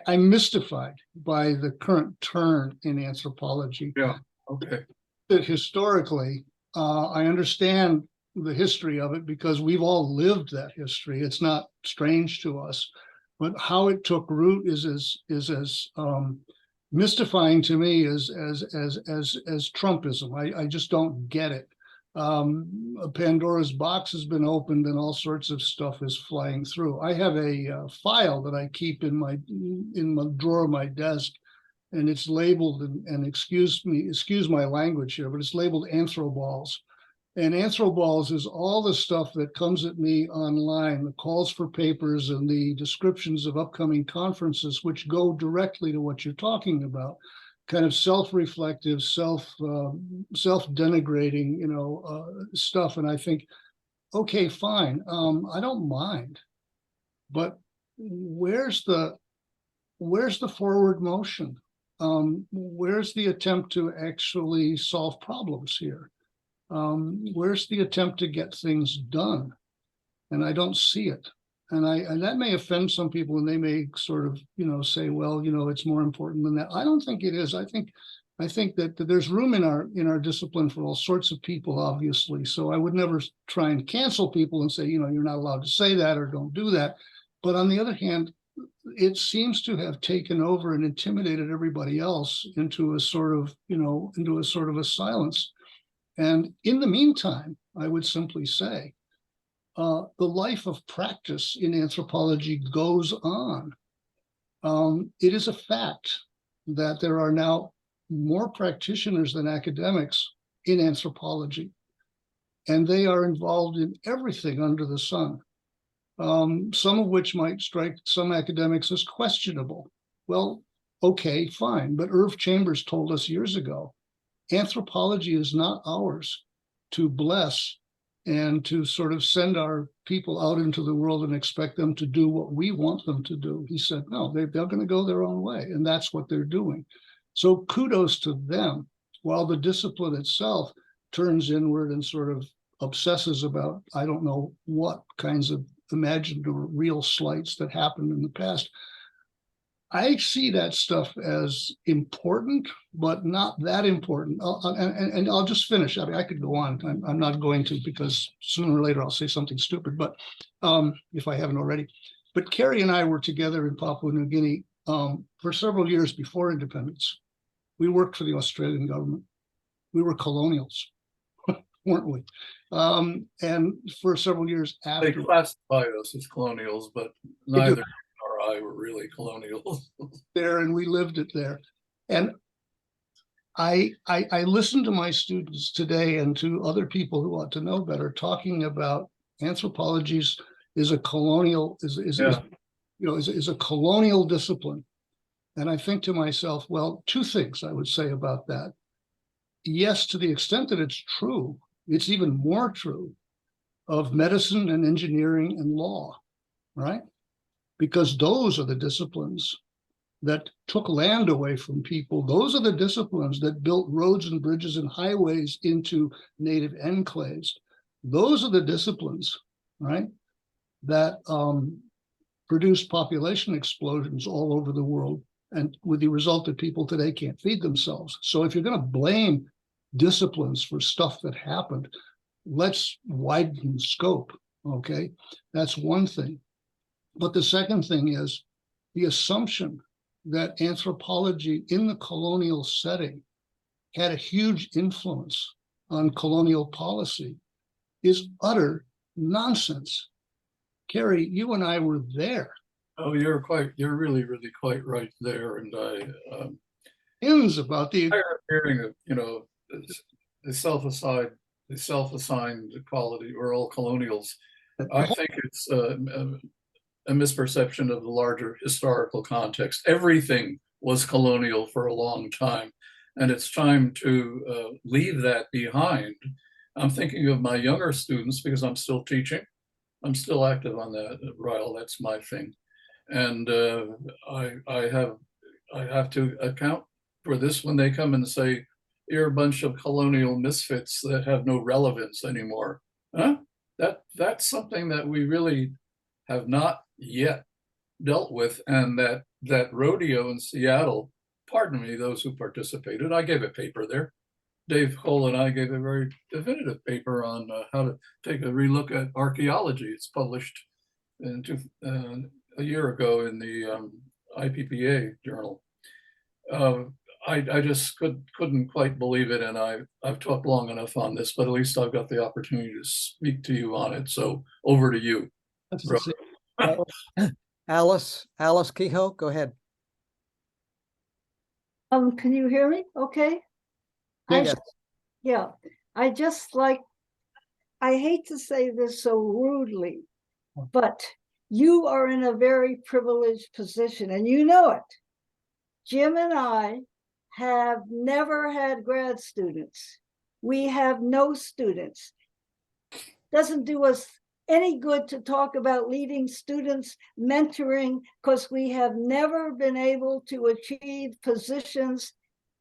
I'm mystified by the current turn in anthropology. Yeah, okay. That historically, I understand the history of it because we've all lived that history. It's not strange to us, but how it took root is as mystifying to me as Trumpism. I just don't get it. A Pandora's box has been opened and all sorts of stuff is flying through. I have a file that I keep in the drawer of my desk, and it's labeled, and excuse my language here, but it's labeled Anthroballs. And Anthroballs is all the stuff that comes at me online, the calls for papers and the descriptions of upcoming conferences, which go directly to what you're talking about, kind of self-reflective, self-denigrating, stuff. And I think, okay, fine, I don't mind, but where's the forward motion? Where's the attempt to actually solve problems here? Where's the attempt to get things done? And I don't see it. And that may offend some people, and they may sort of, say, well, it's more important than that. I don't think it is. I think that there's room in our discipline for all sorts of people, obviously. So I would never try and cancel people and say, you're not allowed to say that or don't do that. But on the other hand, it seems to have taken over and intimidated everybody else into a sort of a silence. And in the meantime, I would simply say, the life of practice in anthropology goes on. It is a fact that there are now more practitioners than academics in anthropology, and they are involved in everything under the sun, some of which might strike some academics as questionable. Well, okay, fine, but Irv Chambers told us years ago, anthropology is not ours to bless and to sort of send our people out into the world and expect them to do what we want them to do. He said, no, they're going to go their own way, and that's what they're doing. So kudos to them, while the discipline itself turns inward and sort of obsesses about, I don't know what kinds of imagined or real slights that happened in the past. I see that stuff as important, but not that important. And I'll just finish. I mean, I could go on. I'm not going to, because sooner or later I'll say something stupid, but if I haven't already. But Carrie and I were together in Papua New Guinea for several years before independence. We worked for the Australian government. We were colonials, weren't we? And for several years after. They classified us as colonials, but neither I were really colonials. There, and we lived it there. And I listen to my students today and to other people who ought to know better talking about anthropologies is a colonial is a colonial discipline. And I think to myself, well, two things I would say about that. Yes, to the extent that it's true, it's even more true of medicine and engineering and law, right? Because those are the disciplines that took land away from people. Those are the disciplines that built roads and bridges and highways into native enclaves. Those are the disciplines, right, that produced population explosions all over the world, and with the result that people today can't feed themselves. So if you're going to blame disciplines for stuff that happened, let's widen scope, okay? That's one thing. But the second thing is the assumption that anthropology in the colonial setting had a huge influence on colonial policy is utter nonsense. Carrie, you and I were there. Oh, you're really, really quite right there. And Ins about the hearing of, the self-assigned equality, we're all colonials. I think it's a misperception of the larger historical context. Everything was colonial for a long time, and it's time to leave that behind. I'm thinking of my younger students because I'm still teaching. I'm still active on that, Riall, that's my thing. And I have to account for this when they come and say, you're a bunch of colonial misfits that have no relevance anymore. Huh? That's something that we really have not yet dealt with, and that that rodeo in Seattle, pardon me, those who participated, I gave a paper there. Dave Cole and I gave a very definitive paper on how to take a relook at archaeology. It's published a year ago in the IPPA journal. I just couldn't quite believe it, and I've talked long enough on this, but at least I've got the opportunity to speak to you on it. So over to you. That's the same. Alice Kehoe, go ahead. Can you hear me? Okay. Yes. Yeah, I just like, I hate to say this so rudely, but you are in a very privileged position and you know it. Jim and I have never had grad students. We have no students. Doesn't do us any good to talk about leading students, mentoring, because we have never been able to achieve positions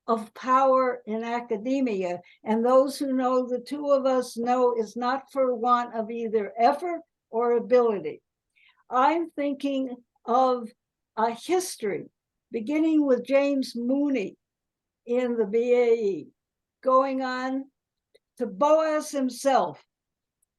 of power in academia. And those who know the two of us know is not for want of either effort or ability. I'm thinking of a history beginning with James Mooney in the BAE, going on to Boas himself,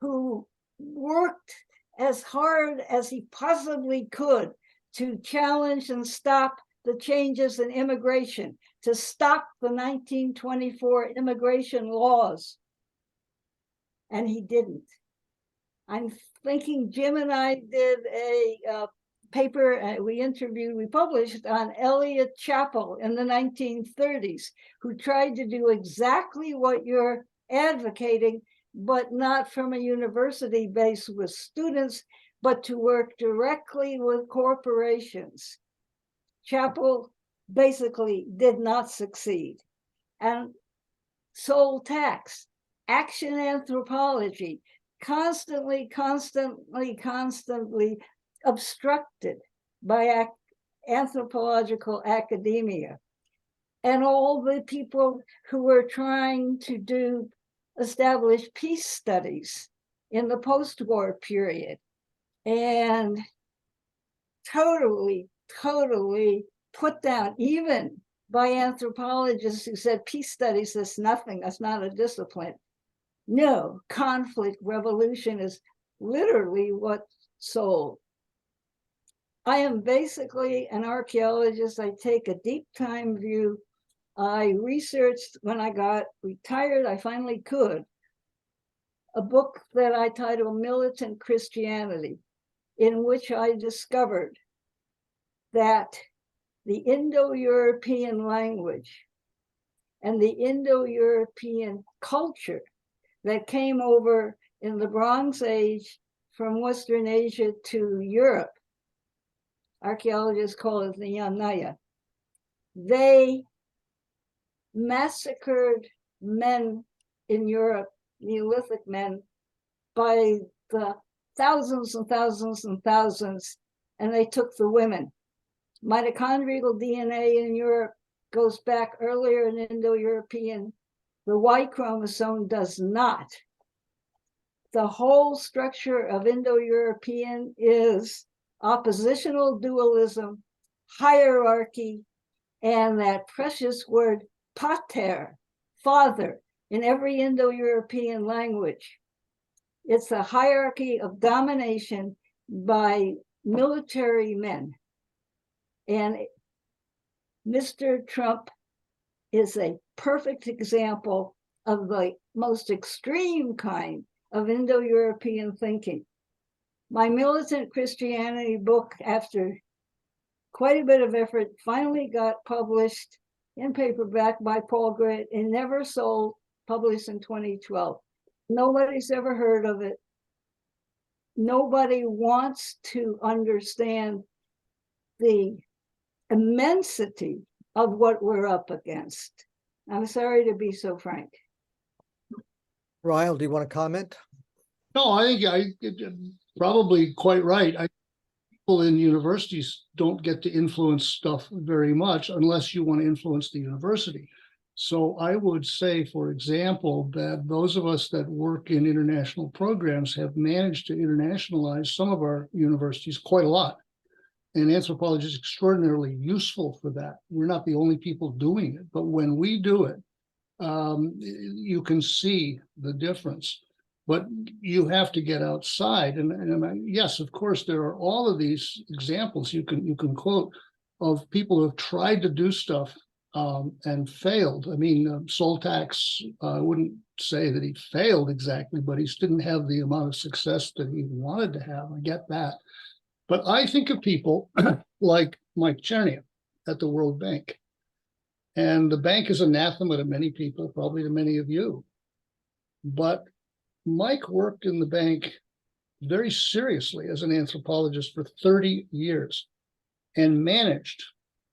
who worked as hard as he possibly could to challenge and stop the changes in immigration, to stop the 1924 immigration laws. And he didn't. I'm thinking Jim and I did a paper we published on Eliot Chappell in the 1930s, who tried to do exactly what you're advocating, but not from a university base with students, but to work directly with corporations. Chappell basically did not succeed. And soul tax, action anthropology, constantly obstructed by anthropological academia. And all the people who were trying to establish peace studies in the post-war period, and totally put down, even by anthropologists who said peace studies is nothing, that's not a discipline. No, conflict revolution is literally what sold. I am basically an archaeologist. I take a deep time view. I researched when I got retired, I finally could, a book that I titled Militant Christianity, in which I discovered that the Indo-European language and the Indo-European culture that came over in the Bronze Age from Western Asia to Europe, archaeologists call it the Yanaya, they massacred men in Europe, Neolithic men, by the thousands and thousands and thousands, and they took the women. Mitochondrial DNA in Europe goes back earlier in Indo-European. The Y chromosome does not. The whole structure of Indo-European is oppositional dualism, hierarchy, and that precious word pater, father, in every Indo-European language. It's a hierarchy of domination by military men. And Mr. Trump is a perfect example of the most extreme kind of Indo-European thinking. My Militant Christianity book, after quite a bit of effort, finally got published in paperback by Paul Gray and never sold, published in 2012. Nobody's ever heard of it. Nobody wants to understand the immensity of what we're up against. I'm sorry to be so frank. Riall, do you want to comment? No, I think probably quite right. People in universities don't get to influence stuff very much unless you want to influence the university. So I would say, for example, that those of us that work in international programs have managed to internationalize some of our universities quite a lot. And anthropology is extraordinarily useful for that. We're not the only people doing it, but when we do it, you can see the difference. But you have to get outside, and yes, of course, there are all of these examples you can quote of people who have tried to do stuff and failed. I mean, Soltax, I wouldn't say that he failed exactly, but he didn't have the amount of success that he wanted to have. I get that. But I think of people like Mike Chernia at the World Bank. And the bank is anathema to many people, probably to many of you. But Mike worked in the bank very seriously as an anthropologist for 30 years and managed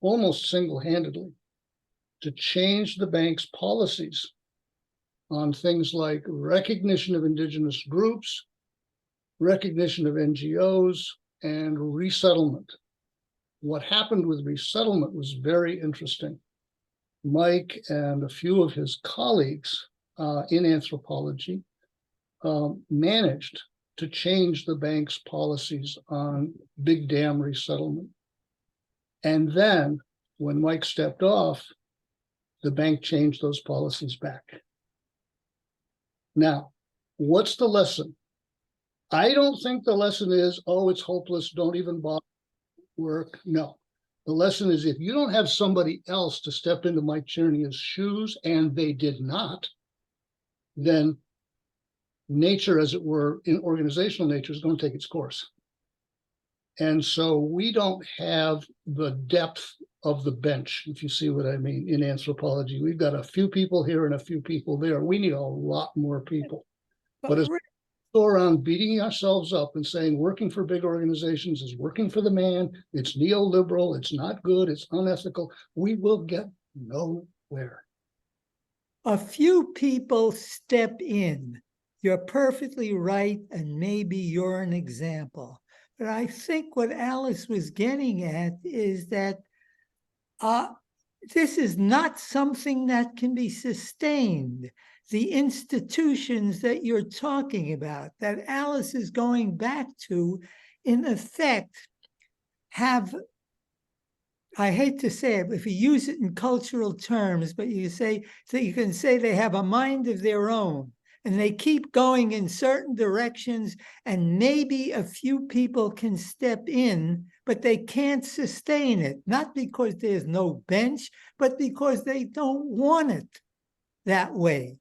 almost single-handedly to change the bank's policies on things like recognition of indigenous groups, recognition of NGOs, and resettlement. What happened with resettlement was very interesting. Mike and a few of his colleagues in anthropology managed to change the bank's policies on big dam resettlement. And then when Mike stepped off, the bank changed those policies back. Now, what's the lesson? I don't think the lesson is, oh, it's hopeless, don't even bother work. No. The lesson is, if you don't have somebody else to step into Mike Chernia's shoes, and they did not, then nature, as it were, in organizational nature, is going to take its course. And so we don't have the depth of the bench, if you see what I mean, in anthropology. We've got a few people here and a few people there. We need a lot more people. But as we go around beating ourselves up and saying working for big organizations is working for the man, it's neoliberal, it's not good, it's unethical, we will get nowhere. A few people step in. You're perfectly right, and maybe you're an example. But I think what Alice was getting at is that this is not something that can be sustained. The institutions that you're talking about, that Alice is going back to, in effect, have, I hate to say it, if you use it in cultural terms, but you say, so you can say they have a mind of their own, and they keep going in certain directions, and maybe a few people can step in, but they can't sustain it, not because there's no bench, but because they don't want it that way.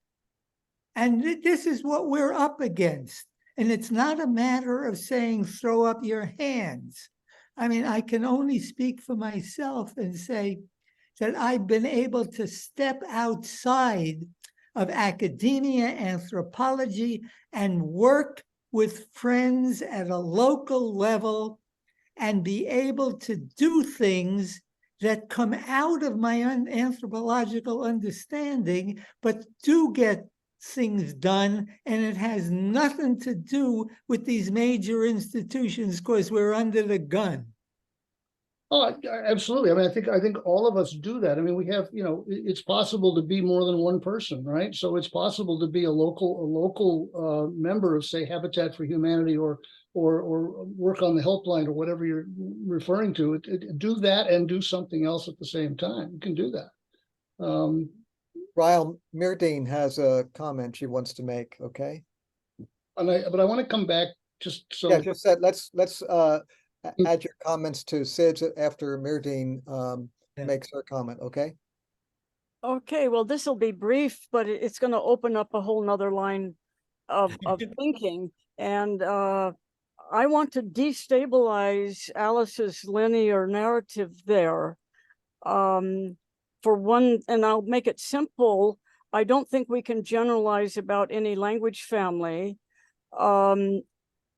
And this is what we're up against. And it's not a matter of saying, throw up your hands. I mean, I can only speak for myself and say that I've been able to step outside of academia, anthropology, and work with friends at a local level and be able to do things that come out of my anthropological understanding, but do get things done, and it has nothing to do with these major institutions because we're under the gun. Oh, absolutely. I mean, I think all of us do that. I mean, we have, it's possible to be more than one person, right? So it's possible to be a local member of, say, Habitat for Humanity or work on the helpline or whatever you're referring to. Do that and do something else at the same time. You can do that. Riall, Mirdine has a comment she wants to make, okay? But I want to come back just so. Yeah, just said, let's add your comments to Sid's after Mirdine makes her comment, okay? Okay, well, this will be brief, but it's going to open up a whole nother line of thinking. And I want to destabilize Alice's linear narrative there. For one, and I'll make it simple, I don't think we can generalize about any language family. And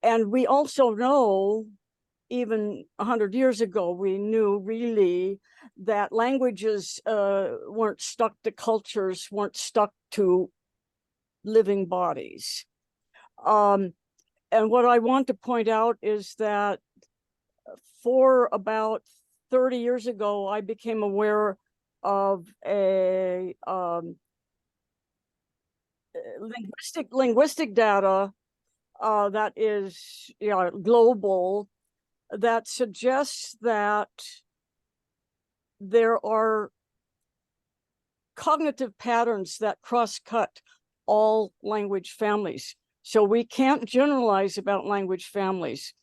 we also know, even 100 years ago, we knew really that languages weren't stuck to cultures, weren't stuck to living bodies. And what I want to point out is that for about 30 years ago, I became aware of a linguistic data that is global, that suggests that there are cognitive patterns that cross-cut all language families. So we can't generalize about language families.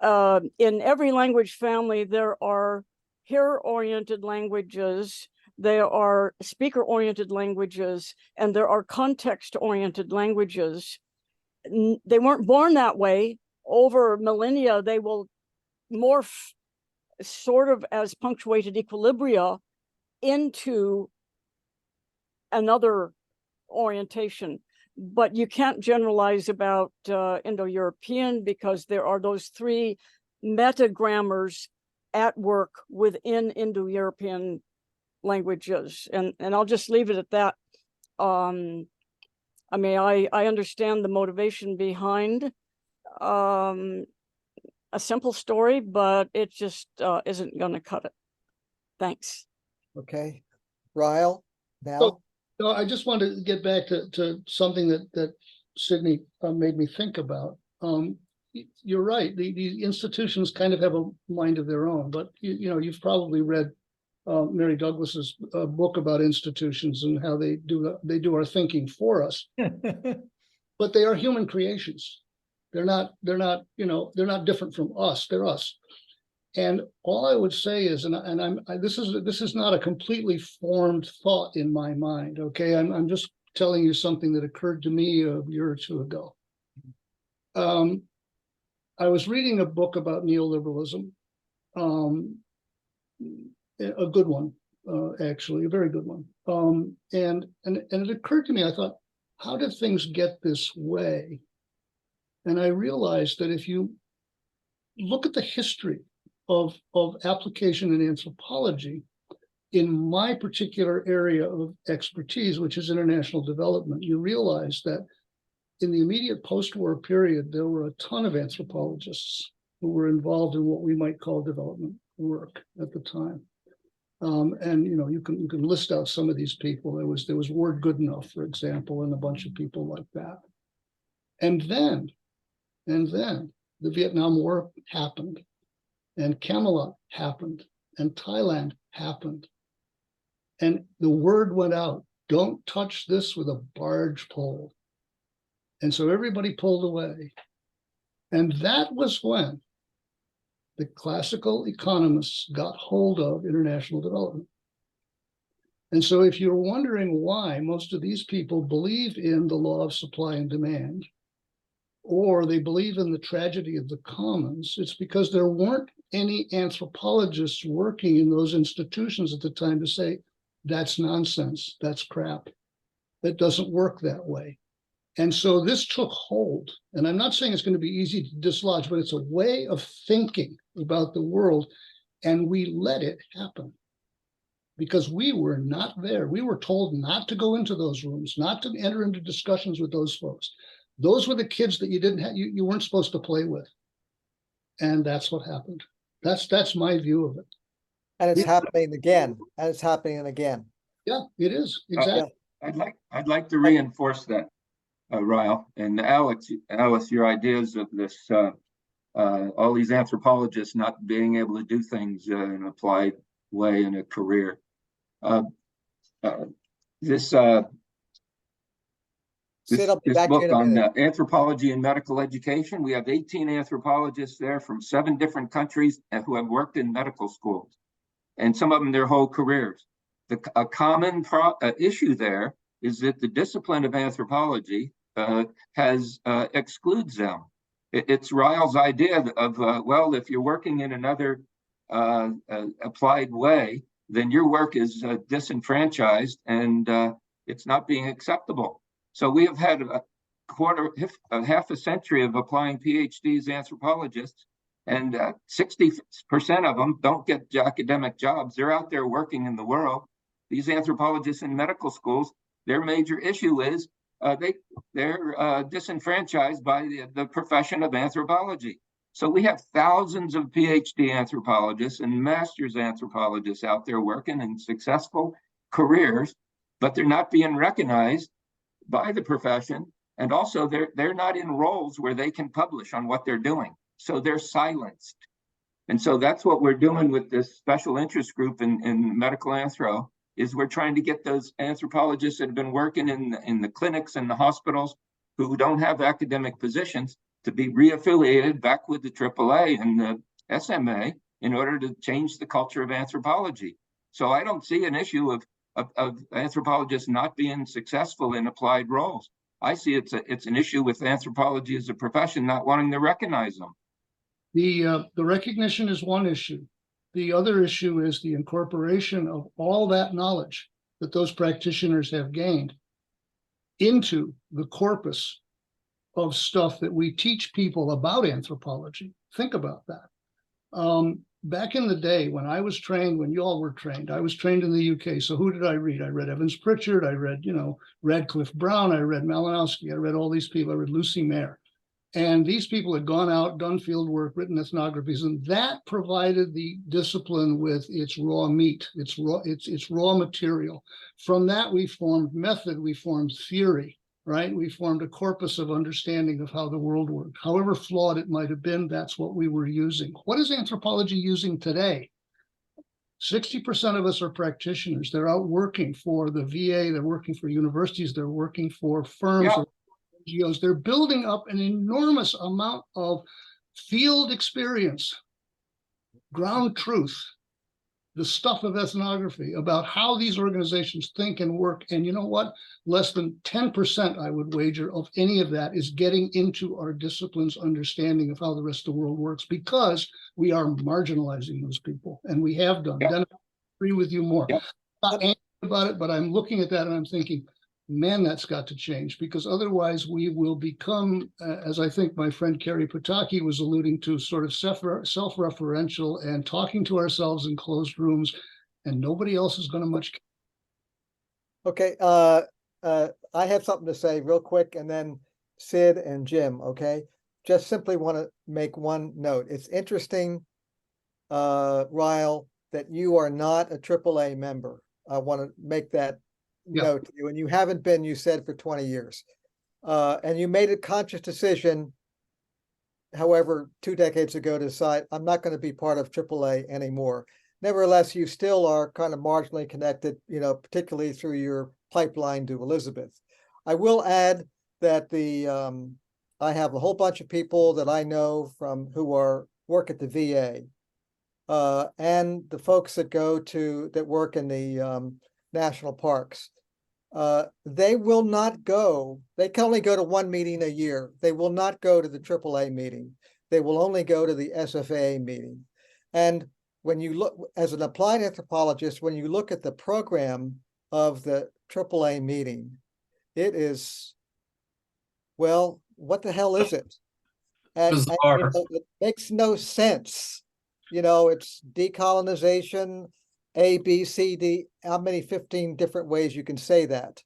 In every language family, there are hearer-oriented languages, there are speaker-oriented languages, and there are context-oriented languages. They weren't born that way. Over millennia, they will morph sort of as punctuated equilibria into another orientation. But you can't generalize about Indo-European because there are those three metagrammars at work within Indo-European languages. And I'll just leave it at that. I mean, I understand the motivation behind a simple story, but it just isn't going to cut it. Thanks. Okay. Riall, now? So, no, I just wanted to get back to something that Sydney made me think about. You're right. The institutions kind of have a mind of their own, but you know, you've probably read Mary Douglas's book about institutions and how they do our thinking for us. But they are human creations. They're not different from us. They're us. And all I would say is, this is not a completely formed thought in my mind. Okay, I'm just telling you something that occurred to me a year or two ago. I was reading a book about neoliberalism, a good one, actually, a very good one. And it occurred to me, I thought, how did things get this way? And I realized that if you look at the history of application in anthropology, in my particular area of expertise, which is international development, you realize that in the immediate post-war period, there were a ton of anthropologists who were involved in what we might call development work at the time. And you can list out some of these people. There was Ward Goodenough, for example, and a bunch of people like that. And then the Vietnam War happened, and Camelot happened, and Thailand happened. And the word went out, don't touch this with a barge pole. And so everybody pulled away. And that was when the classical economists got hold of international development. And so if you're wondering why most of these people believe in the law of supply and demand, or they believe in the tragedy of the commons, it's because there weren't any anthropologists working in those institutions at the time to say, that's nonsense, that's crap. That doesn't work that way. And so this took hold. And I'm not saying it's going to be easy to dislodge, but it's a way of thinking about the world. And we let it happen because we were not there. We were told not to go into those rooms, not to enter into discussions with those folks. Those were the kids that you weren't supposed to play with. And that's what happened. That's my view of it. And it's happening again. And it's happening again. Yeah, it is. Exactly. I'd like to reinforce that, Riall. And Alice, your ideas of this, all these anthropologists not being able to do things in an applied way in a career. This book on anthropology and medical education, we have 18 anthropologists there from 7 different countries who have worked in medical schools, and some of them their whole careers. A common issue there is that the discipline of anthropology excludes them. It's Ryall's idea of, well, if you're working in another applied way, then your work is disenfranchised and it's not being acceptable. So we have had half a century of applying PhDs anthropologists, and 60% of them don't get academic jobs. They're out there working in the world. These anthropologists in medical schools, their major issue is they're disenfranchised by the profession of anthropology. So we have thousands of PhD anthropologists and master's anthropologists out there working in successful careers, but they're not being recognized by the profession, and also they're not in roles where they can publish on what they're doing. So they're silenced. And so that's what we're doing with this special interest group in medical anthro, is we're trying to get those anthropologists that have been working in the clinics and the hospitals who don't have academic positions to be reaffiliated back with the AAA and the SMA in order to change the culture of anthropology. So I don't see an issue of anthropologists not being successful in applied roles. I see it's an issue with anthropology as a profession not wanting to recognize them. The recognition is one issue. The other issue is the incorporation of all that knowledge that those practitioners have gained into the corpus of stuff that we teach people about anthropology. Think about that. Back in the day when I was trained, when you all were trained, I was trained in the UK. So who did I read? I read Evans Pritchard, I read, Radcliffe Brown, I read Malinowski, I read all these people, I read Lucy Mayer. And these people had gone out, done field work, written ethnographies, and that provided the discipline with its raw meat, its raw material. From that, we formed method, we formed theory, right? We formed a corpus of understanding of how the world worked. However flawed it might have been, that's what we were using. What is anthropology using today? 60% of us are practitioners. They're out working for the VA, they're working for universities, they're working for firms, Yeah. NGOs. They're building up an enormous amount of field experience, ground truth, the stuff of ethnography about how these organizations think and work. And you know what? Less than 10%, I would wager, of any of that is getting into our discipline's understanding of how the rest of the world works, because we are marginalizing those people, and we have done. Yeah. Then I agree with you more. Yeah. Not angry about it, but I'm looking at that and I'm thinking, man, that's got to change, because otherwise we will become, as I think my friend Kerry Pataki was alluding to, sort of self-referential and talking to ourselves in closed rooms, and nobody else is going to much. Okay, I have something to say real quick, and then Sid and Jim, okay? Just simply want to make one note. It's interesting, Riall, that you are not a AAA member. I want to make that note to you, and you haven't been, you said, for 20 years. And you made a conscious decision, however, 2 decades ago, to decide, I'm not going to be part of AAA anymore. Nevertheless, you still are kind of marginally connected, particularly through your pipeline to Elizabeth. I will add that I have a whole bunch of people that I know from who work at the VA, and the folks that work in the national parks. They will not go. They can only go to one meeting a year. They will not go to the AAA meeting. They will only go to the SFAA meeting. And when you look, as an applied anthropologist, when you look at the program of the AAA meeting, it is, well, what the hell is it? Bizarre. It makes no sense. It's decolonization, A, B, C, D, how many 15 different ways you can say that.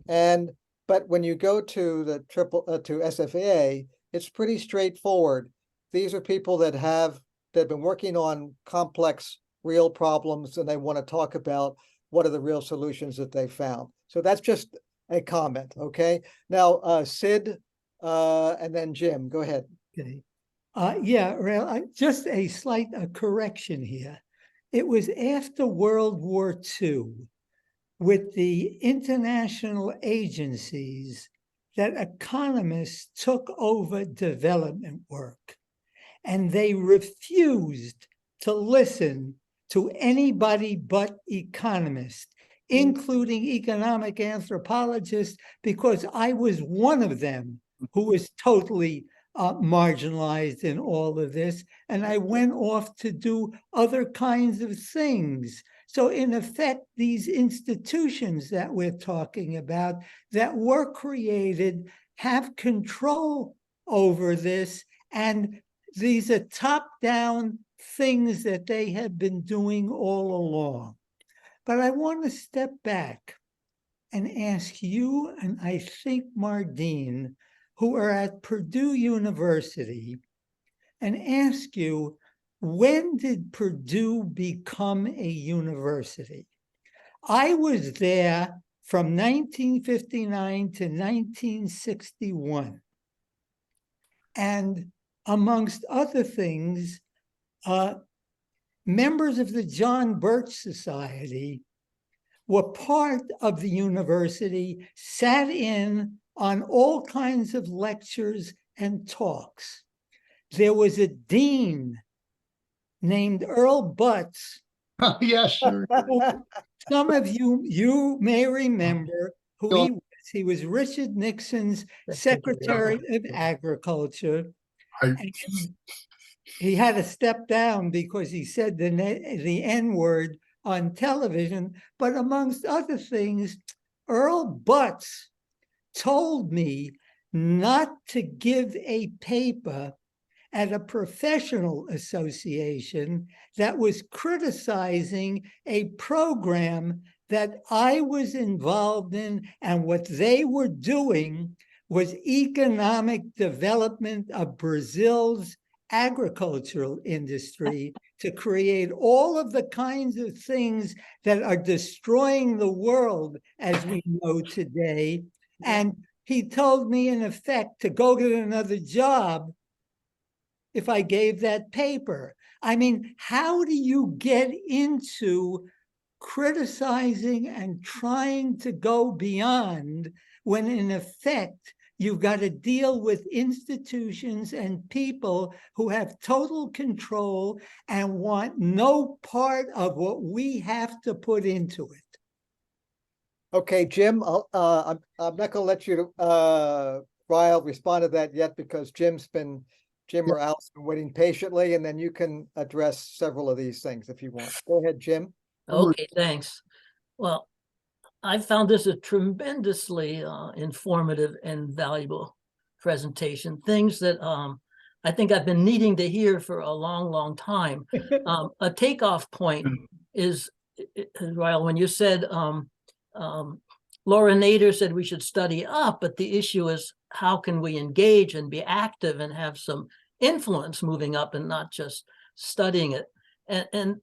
But when you go to the to SFAA, it's pretty straightforward. These are people that have been working on complex, real problems, and they want to talk about what are the real solutions that they found. So that's just a comment, okay? Now, Sid, and then Jim, go ahead. Okay. Yeah, just a slight correction here. It was after World War II, with the international agencies, that economists took over development work, and they refused to listen to anybody but economists, including economic anthropologists, because I was one of them who was totally marginalized in all of this, and I went off to do other kinds of things. So in effect, these institutions that we're talking about that were created have control over this, and these are top-down things that they have been doing all along. But I want to step back and ask you, and I think Mardine, who are at Purdue University, and ask you, when did Purdue become a university? I was there from 1959 to 1961. And amongst other things, members of the John Birch Society were part of the university, sat in on all kinds of lectures and talks. There was a dean named Earl Butts. Yes, sure. Some of you may remember who Yeah. he was. He was Richard Nixon's Secretary of Agriculture. I- And he had to step down because he said the N-word on television. But amongst other things, Earl Butts told me not to give a paper at a professional association that was criticizing a program that I was involved in, and what they were doing was economic development of Brazil's agricultural industry to create all of the kinds of things that are destroying the world as we know today. And he told me, in effect, to go get another job if I gave that paper. I mean, how do you get into criticizing and trying to go beyond when, in effect, you've got to deal with institutions and people who have total control and want no part of what we have to put into it? Okay, Jim, I'm not going to let you, Riall, respond to that yet because Jim or Al's been waiting patiently, and then you can address several of these things if you want. Go ahead, Jim. Okay, thanks. Well, I found this a tremendously informative and valuable presentation. Things that I think I've been needing to hear for a long, long time. A takeoff point is, Riall, when you said, Laura Nader said we should study up, but the issue is how can we engage and be active and have some influence moving up and not just studying it. And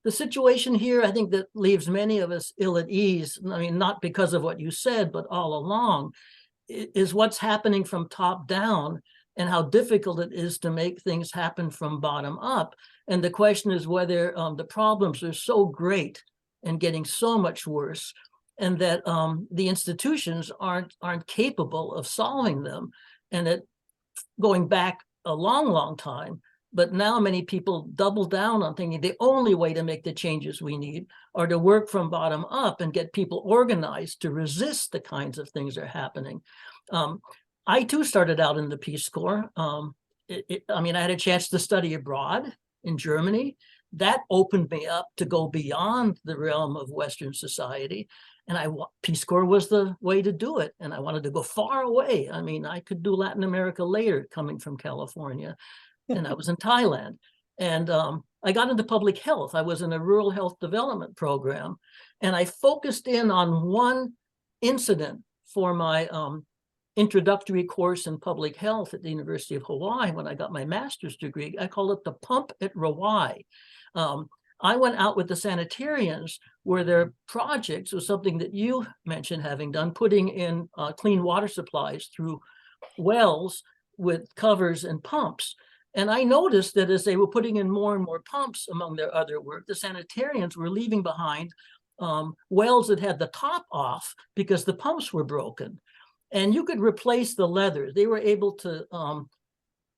the situation here, I think, that leaves many of us ill at ease, I mean, not because of what you said, but all along, is what's happening from top down and how difficult it is to make things happen from bottom up. And the question is whether the problems are so great and getting so much worse, and that the institutions aren't capable of solving them. And that going back a long, long time, but now many people double down on thinking the only way to make the changes we need are to work from bottom up and get people organized to resist the kinds of things that are happening. I too started out in the Peace Corps. I mean, I had a chance to study abroad in Germany. That opened me up to go beyond the realm of Western society. And Peace Corps was the way to do it. And I wanted to go far away. I mean, I could do Latin America later coming from California. And I was in Thailand. And I got into public health. I was in a rural health development program. And I focused in on one incident for my introductory course in public health at the University of Hawaii when I got my master's degree. I call it the pump at Hawaii. I went out with the sanitarians where their projects was something that you mentioned having done, putting in clean water supplies through wells with covers and pumps. And I noticed that as they were putting in more and more pumps among their other work, the sanitarians were leaving behind wells that had the top off because the pumps were broken. And you could replace the leather. They were able to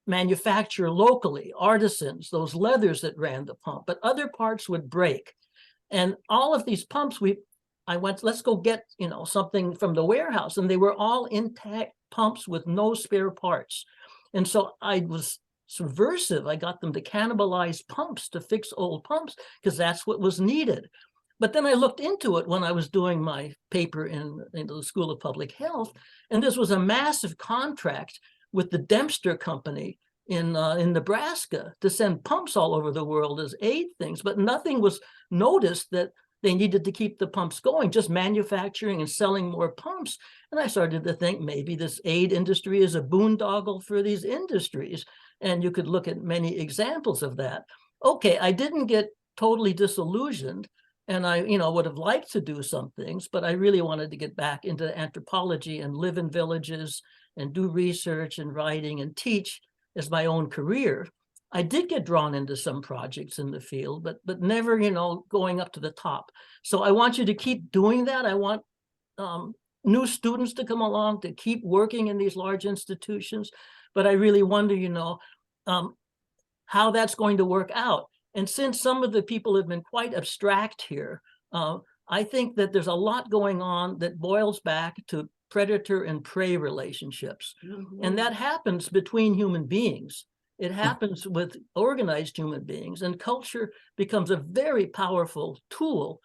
manufacture locally, artisans, those leathers that ran the pump, but other parts would break. And all of these pumps, I went, let's go get, something from the warehouse. And they were all intact pumps with no spare parts. And so I was subversive. I got them to cannibalize pumps to fix old pumps because that's what was needed. But then I looked into it when I was doing my paper in the School of Public Health, and this was a massive contract with the Dempster Company in Nebraska to send pumps all over the world as aid things, but nothing was noticed that they needed to keep the pumps going, just manufacturing and selling more pumps. And I started to think maybe this aid industry is a boondoggle for these industries. And you could look at many examples of that. Okay, I didn't get totally disillusioned. And I, would have liked to do some things, but I really wanted to get back into anthropology and live in villages and do research and writing and teach as my own career. I did get drawn into some projects in the field, but never, going up to the top. So I want you to keep doing that. I want new students to come along, to keep working in these large institutions. But I really wonder, how that's going to work out. And since some of the people have been quite abstract here, I think that there's a lot going on that boils back to predator and prey relationships. And that happens between human beings. It happens with organized human beings, and culture becomes a very powerful tool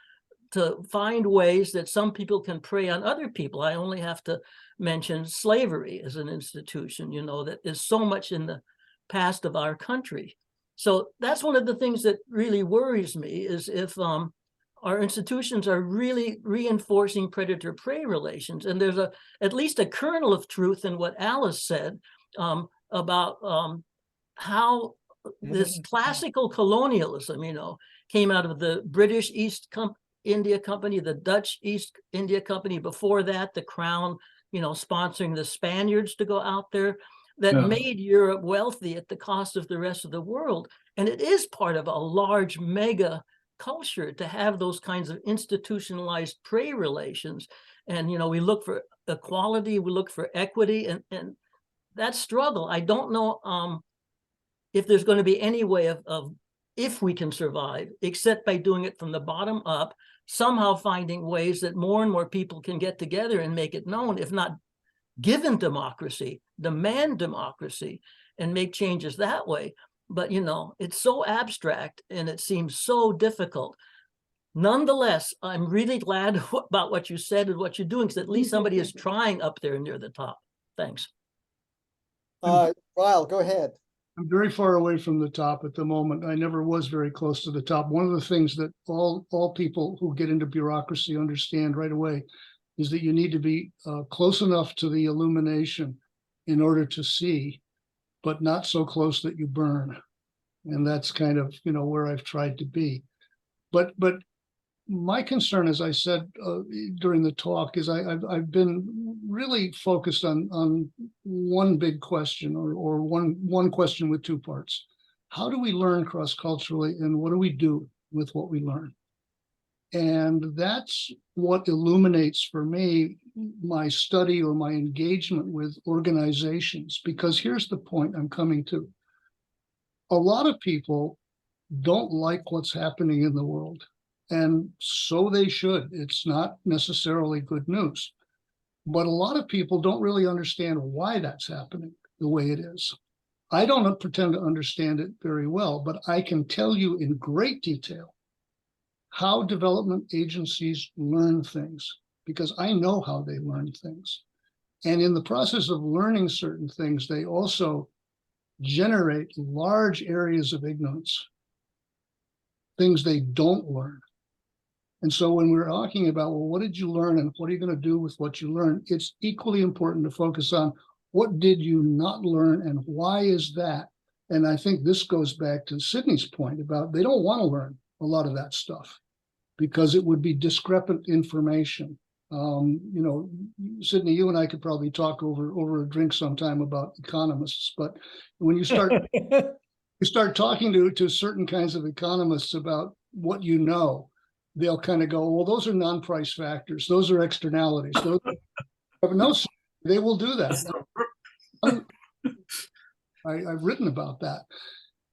to find ways that some people can prey on other people. I only have to mention slavery as an institution, that is so much in the past of our country. So that's one of the things that really worries me, is if our institutions are really reinforcing predator-prey relations. And there's at least a kernel of truth in what Alice said about how this classical colonialism, came out of the British East India Company, the Dutch East India Company, before that, the Crown, sponsoring the Spaniards to go out there, that made Europe wealthy at the cost of the rest of the world. And it is part of a large mega culture to have those kinds of institutionalized prey relations. And, we look for equality, we look for equity, and that struggle, I don't know if there's going to be any way of if we can survive, except by doing it from the bottom up, somehow finding ways that more and more people can get together and make it known, if not given democracy, demand democracy, and make changes that way. But, it's so abstract and it seems so difficult. Nonetheless, I'm really glad about what you said and what you're doing, because at least somebody is trying up there near the top. Thanks. Riall, go ahead. I'm very far away from the top at the moment. I never was very close to the top. One of the things that all people who get into bureaucracy understand right away is that you need to be close enough to the illumination in order to see, but not so close that you burn. And that's kind of, where I've tried to be. But my concern, as I said during the talk, is I've been really focused on one big question, or one question with two parts. How do we learn cross-culturally, and what do we do with what we learn? And that's what illuminates for me my study or my engagement with organizations, because here's the point I'm coming to. A lot of people don't like what's happening in the world, and so they should. It's not necessarily good news, but a lot of people don't really understand why that's happening the way it is. I don't pretend to understand it very well, but I can tell you in great detail how development agencies learn things, because I know how they learn things. And in the process of learning certain things, they also generate large areas of ignorance, things they don't learn. And so when we're talking about, well, what did you learn and what are you going to do with what you learned? It's equally important to focus on what did you not learn and why is that? And I think this goes back to Sydney's point about they don't want to learn a lot of that stuff because it would be discrepant information. Sydney, you and I could probably talk over a drink sometime about economists, but when you start talking to certain kinds of economists about what you know, they'll kind of go, well, those are non-price factors. Those are externalities. But no, they will do that. I've written about that.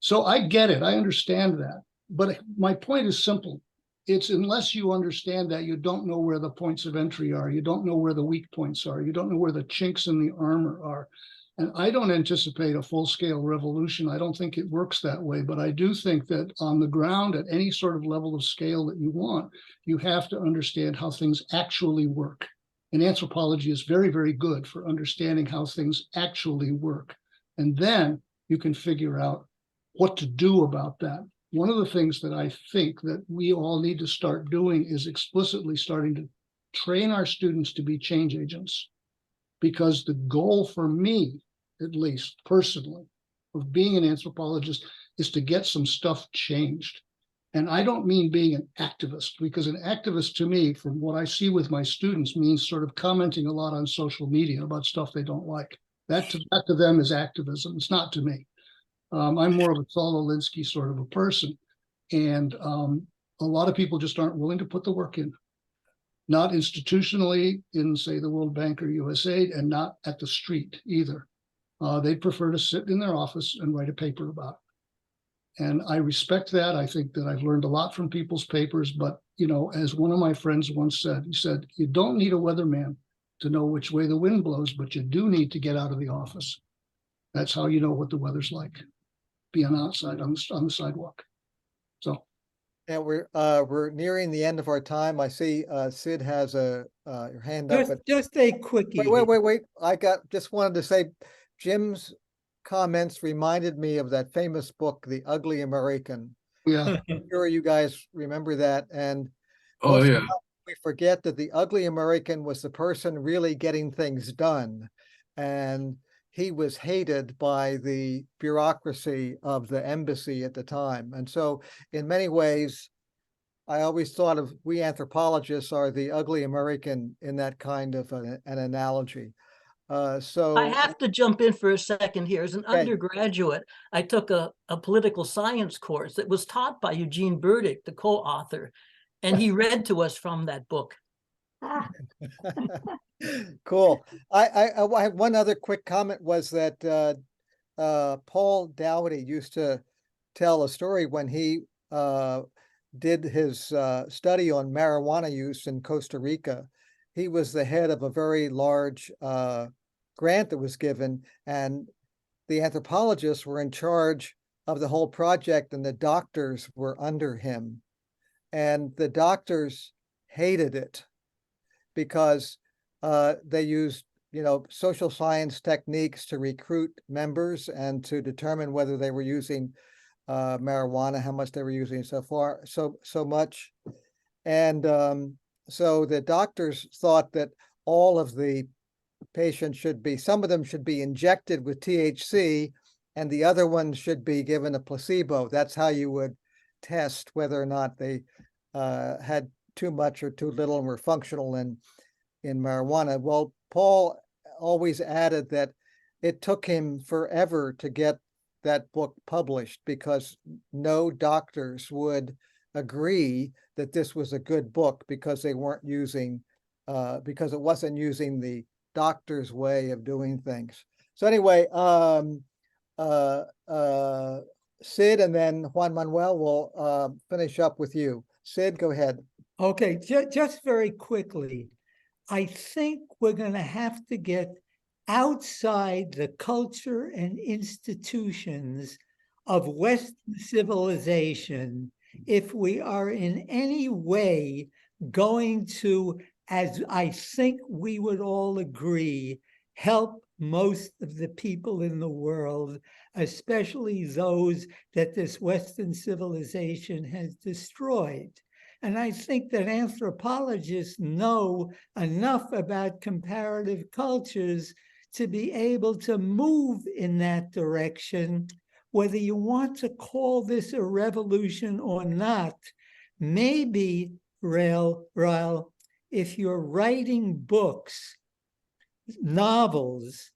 So I get it. I understand that. But my point is simple. It's unless you understand that, you don't know where the points of entry are. You don't know where the weak points are. You don't know where the chinks in the armor are. And I don't anticipate a full-scale revolution. I don't think it works that way. But I do think that on the ground, at any sort of level of scale that you want, you have to understand how things actually work. And anthropology is very, very good for understanding how things actually work. And then you can figure out what to do about that. One of the things that I think that we all need to start doing is explicitly starting to train our students to be change agents. Because the goal for me, at least personally, of being an anthropologist is to get some stuff changed. And I don't mean being an activist, because an activist to me, from what I see with my students, means sort of commenting a lot on social media about stuff they don't like. That to them is activism. It's not to me. I'm more of a Saul Alinsky sort of a person. And a lot of people just aren't willing to put the work in. Not institutionally in, say, the World Bank or USAID, and not at the street either. They prefer to sit in their office and write a paper about it. And I respect that. I think that I've learned a lot from people's papers, but, you know, as one of my friends once said, he said, you don't need a weatherman to know which way the wind blows, but you do need to get out of the office. That's how you know what the weather's like, being outside on the sidewalk. So. And we're nearing the end of our time. I see Sid has your hand up. Just a quickie. Wait. Just wanted to say, Jim's comments reminded me of that famous book, The Ugly American. Yeah. I'm sure you guys remember that. And Oh, yeah. we forget that the ugly American was the person really getting things done. And he was hated by the bureaucracy of the embassy at the time. And so in many ways, I always thought of we anthropologists are the ugly American in that kind of an analogy. So I have to jump in for a second here. As an undergraduate, I took a political science course that was taught by Eugene Burdick, the co-author, and he read to us from that book. Cool. I have one other quick comment was that Paul Dougherty used to tell a story when he did his study on marijuana use in Costa Rica. He was the head of a very large grant that was given, and the anthropologists were in charge of the whole project, and the doctors were under him. And the doctors hated it because they used, social science techniques to recruit members and to determine whether they were using marijuana, how much they were using so much. And so the doctors thought that all of the patients some of them should be injected with THC, and the other ones should be given a placebo. That's how you would test whether or not they had too much or too little and were functional in marijuana. Well, Paul always added that it took him forever to get that book published because no doctors would agree that this was a good book because they weren't using, because it wasn't using the doctor's way of doing things. So anyway, Sid and then Juan Manuel will finish up with you. Sid, go ahead. Okay, just very quickly, I think we're going to have to get outside the culture and institutions of Western civilization if we are in any way going to, as I think we would all agree, help most of the people in the world, especially those that this Western civilization has destroyed. And I think that anthropologists know enough about comparative cultures to be able to move in that direction, whether you want to call this a revolution or not. Maybe, Riall, if you're writing books, novels,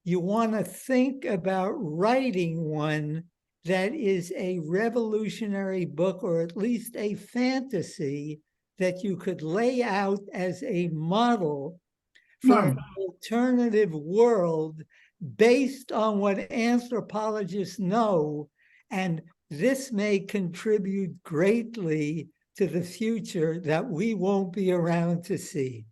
you want to think about writing one that is a revolutionary book, or at least a fantasy that you could lay out as a model for an alternative world based on what anthropologists know. And this may contribute greatly to the future that we won't be around to see.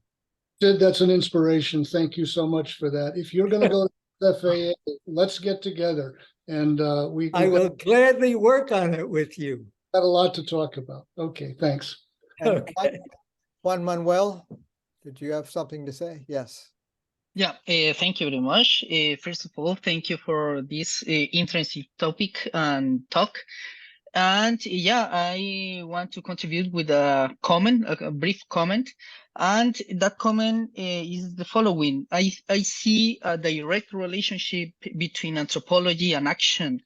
Sid, that's an inspiration. Thank you so much for that. If you're going to go to the FAA, let's get together. And I will gladly work on it with you. Got a lot to talk about. Okay, thanks. Okay. Juan Manuel, did you have something to say? Yes. Yeah, thank you very much. First of all, thank you for this interesting topic and talk. And yeah, I want to contribute with a comment, a brief comment. And that comment is the following. I see a direct relationship between anthropology and action.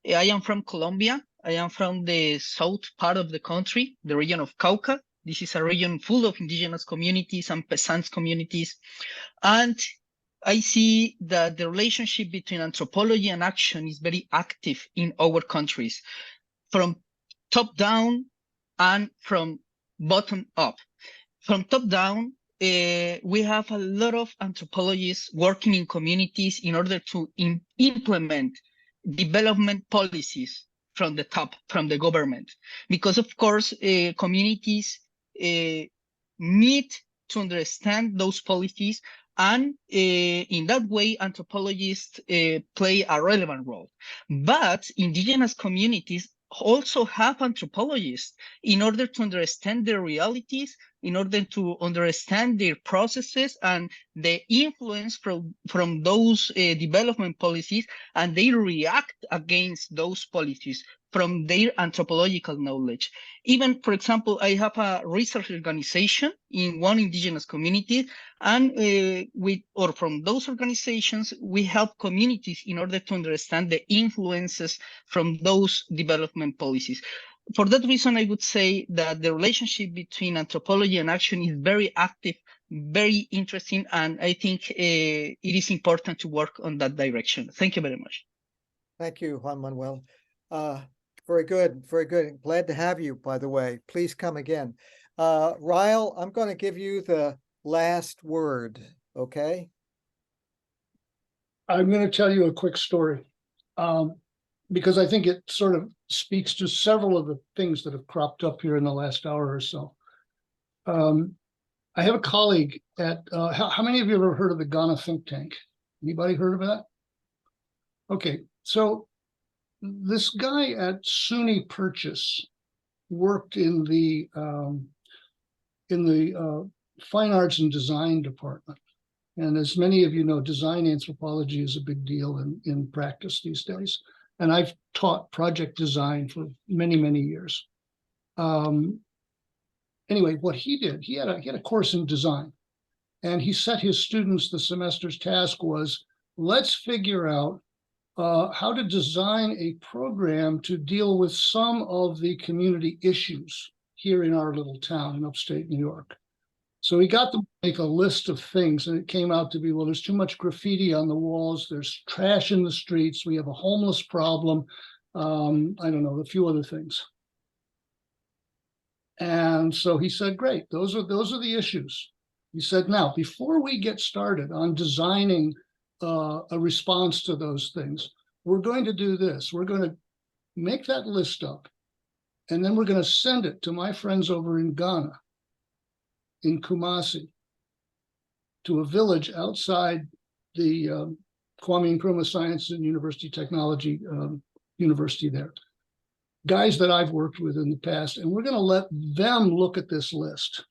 I am from Colombia. I am from the south part of the country, the region of Cauca. This is a region full of indigenous communities and peasants communities. And I see that the relationship between anthropology and action is very active in our countries, from top down and from bottom up. From top down, we have a lot of anthropologists working in communities in order to implement development policies from the top, from the government. Because of course, communities need to understand those policies, and in that way, anthropologists play a relevant role. But indigenous communities also have anthropologists in order to understand their realities, in order to understand their processes and the influence from those development policies, and they react against those policies from their anthropological knowledge. Even, for example, I have a research organization in one indigenous community, and from those organizations, we help communities in order to understand the influences from those development policies. For that reason, I would say that the relationship between anthropology and action is very active, very interesting, and I think it is important to work on that direction. Thank you very much. Thank you, Juan Manuel. Very good, very good. Glad to have you, by the way. Please come again. Riall, I'm going to give you the last word, okay? I'm going to tell you a quick story, because I think it sort of speaks to several of the things that have cropped up here in the last hour or so. I have a colleague at, how many of you have ever heard of the Ghana think tank? Anybody heard of that? Okay, so this guy at SUNY Purchase worked in the fine arts and design department. And as many of you know, design anthropology is a big deal in practice these days. And I've taught project design for many, many years. Anyway, what he did, he had a course in design, and he set his students, the semester's task was, let's figure out how to design a program to deal with some of the community issues here in our little town in upstate New York. So he got them to make a list of things, and it came out to be, well, there's too much graffiti on the walls, there's trash in the streets, we have a homeless problem, I don't know, a few other things. And so he said, great, those are the issues. He said, now, before we get started on designing a response to those things, we're going to do this. We're going to make that list up, and then we're going to send it to my friends over in Ghana, in Kumasi, to a village outside the Kwame Nkrumah Science and University Technology University there. Guys that I've worked with in the past, and we're going to let them look at this list.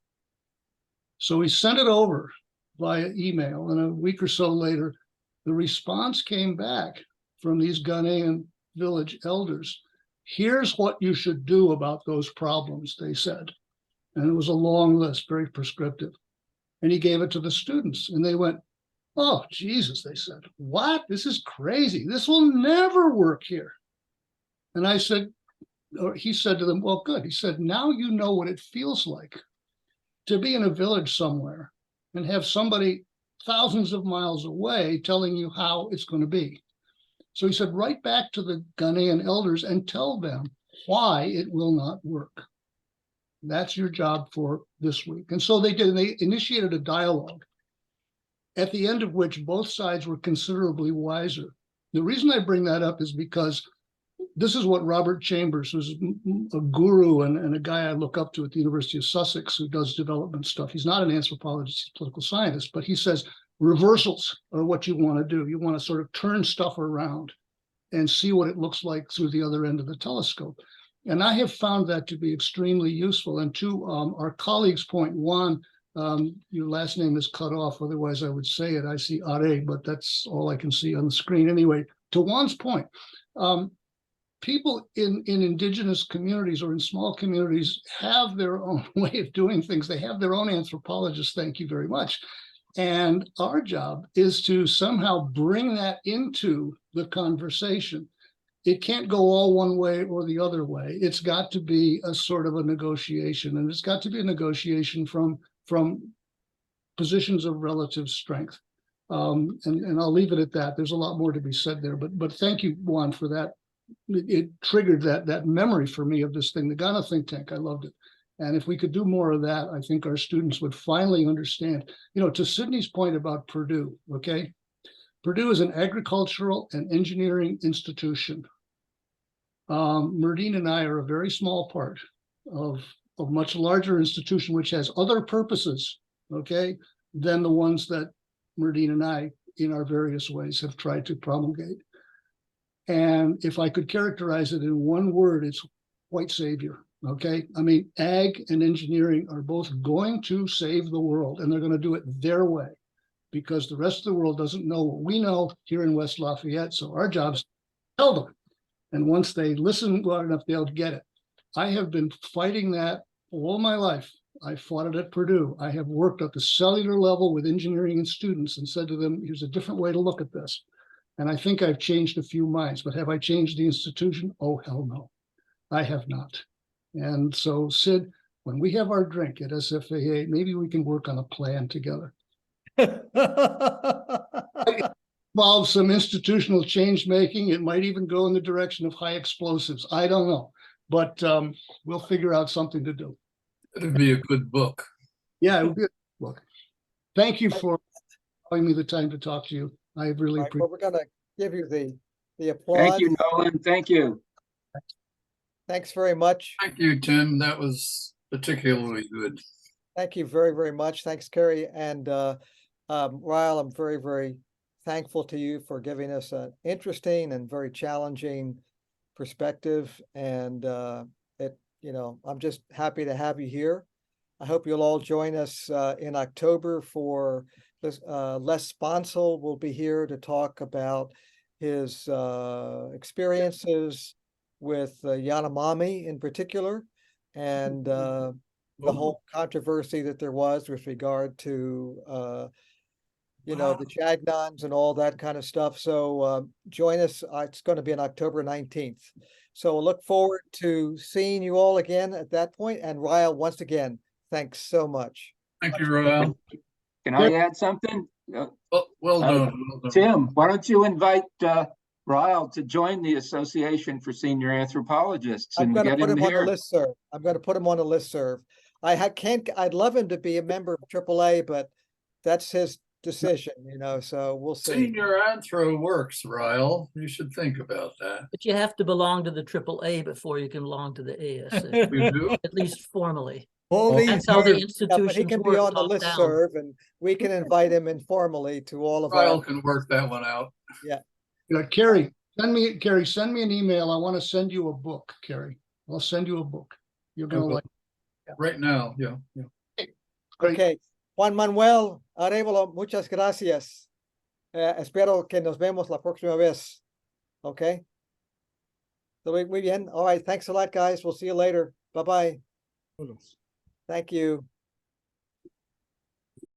So we sent it over via email, and a week or so later, the response came back from these Ghanaian village elders. Here's what you should do about those problems, they said. And it was a long list, very prescriptive. And he gave it to the students, and they went, oh, Jesus, they said, what? This is crazy. This will never work here. And I said, or he said to them, well, good. He said, now you know what it feels like to be in a village somewhere and have somebody thousands of miles away telling you how it's going to be. So he said, write back to the Ghanaian elders and tell them why it will not work. That's your job for this week. And so they did, and they initiated a dialogue, at the end of which both sides were considerably wiser. The reason I bring that up is because this is what Robert Chambers, who's a guru and a guy I look up to at the University of Sussex, who does development stuff. He's not an anthropologist, he's a political scientist, but he says reversals are what you want to do. You want to sort of turn stuff around and see what it looks like through the other end of the telescope. And I have found that to be extremely useful. And to our colleague's point, Juan, your last name is cut off, otherwise I would say it. I see Are, but that's all I can see on the screen. Anyway, to Juan's point, people in indigenous communities or in small communities have their own way of doing things. They have their own anthropologists, thank you very much. And our job is to somehow bring that into the conversation. It can't go all one way or the other way. It's got to be a sort of a negotiation, and it's got to be a negotiation from positions of relative strength. And I'll leave it at that. There's a lot more to be said there, but thank you, Juan, for that. It triggered that memory for me of this thing, the Ghana think tank. I loved it. And if we could do more of that, I think our students would finally understand, to Sydney's point about Purdue, okay? Purdue is an agricultural and engineering institution. Merdine and I are a very small part of a much larger institution, which has other purposes, okay, than the ones that Merdine and I, in our various ways, have tried to promulgate. And if I could characterize it in one word, it's white savior, okay? I mean, ag and engineering are both going to save the world, and they're going to do it their way, because the rest of the world doesn't know what we know here in West Lafayette. So our job's to tell them. And once they listen long enough, they'll get it. I have been fighting that all my life. I fought it at Purdue. I have worked at the cellular level with engineering and students and said to them, here's a different way to look at this. And I think I've changed a few minds, but have I changed the institution? Oh, hell no, I have not. And so, Sid, when we have our drink at SFAA, maybe we can work on a plan together. Involve some institutional change making. It might even go in the direction of high explosives. I don't know, but we'll figure out something to do. It'd be a good book. Yeah, it would be a good book. Thank you for allowing me the time to talk to you. I really Right, appreciate well, we're gonna give you the applause. Thank you, Nolan. Thank you. Thanks very much. Thank you, Tim. That was particularly good. Thank you very, very much. Thanks, Kerry. And Riall, I'm very, very thankful to you for giving us an interesting and very challenging perspective. And I'm just happy to have you here. I hope you'll all join us in October for this. Les Sponsel will be here to talk about his experiences with Yanomami in particular, and the whole controversy that there was with regard to the Chagnons and all that kind of stuff. So join us. It's going to be on October 19th. So look forward to seeing you all again at that point. And Riall, once again, thanks so much. Thank you, Riall. Can I add something? Well done. Tim, why don't you invite Riall to join the Association for Senior Anthropologists I'm and going to get put him him on here? the listserv. I'm going to put him on the listserv. I'd love him to be a member of AAA, but that's his decision, so we'll see. Senior Anthro works, Riall. You should think about that. But you have to belong to the AAA before you can belong to the ASA, You do? at least formally. All these That's how the are- Yeah, but he institutions can be work, on the top down. listserv, and we can invite him informally to all of our. Riall can work that one out. Carrie, send me an email. I want to send you a book, Carrie. I'll send you a book. You're going to will. like Right now, yeah. Great. Okay, Juan Manuel Arevalo, muchas gracias. Espero que nos vemos la próxima vez. Okay. So muy bien. All right. Thanks a lot, guys. We'll see you later. Bye-bye. Thank you.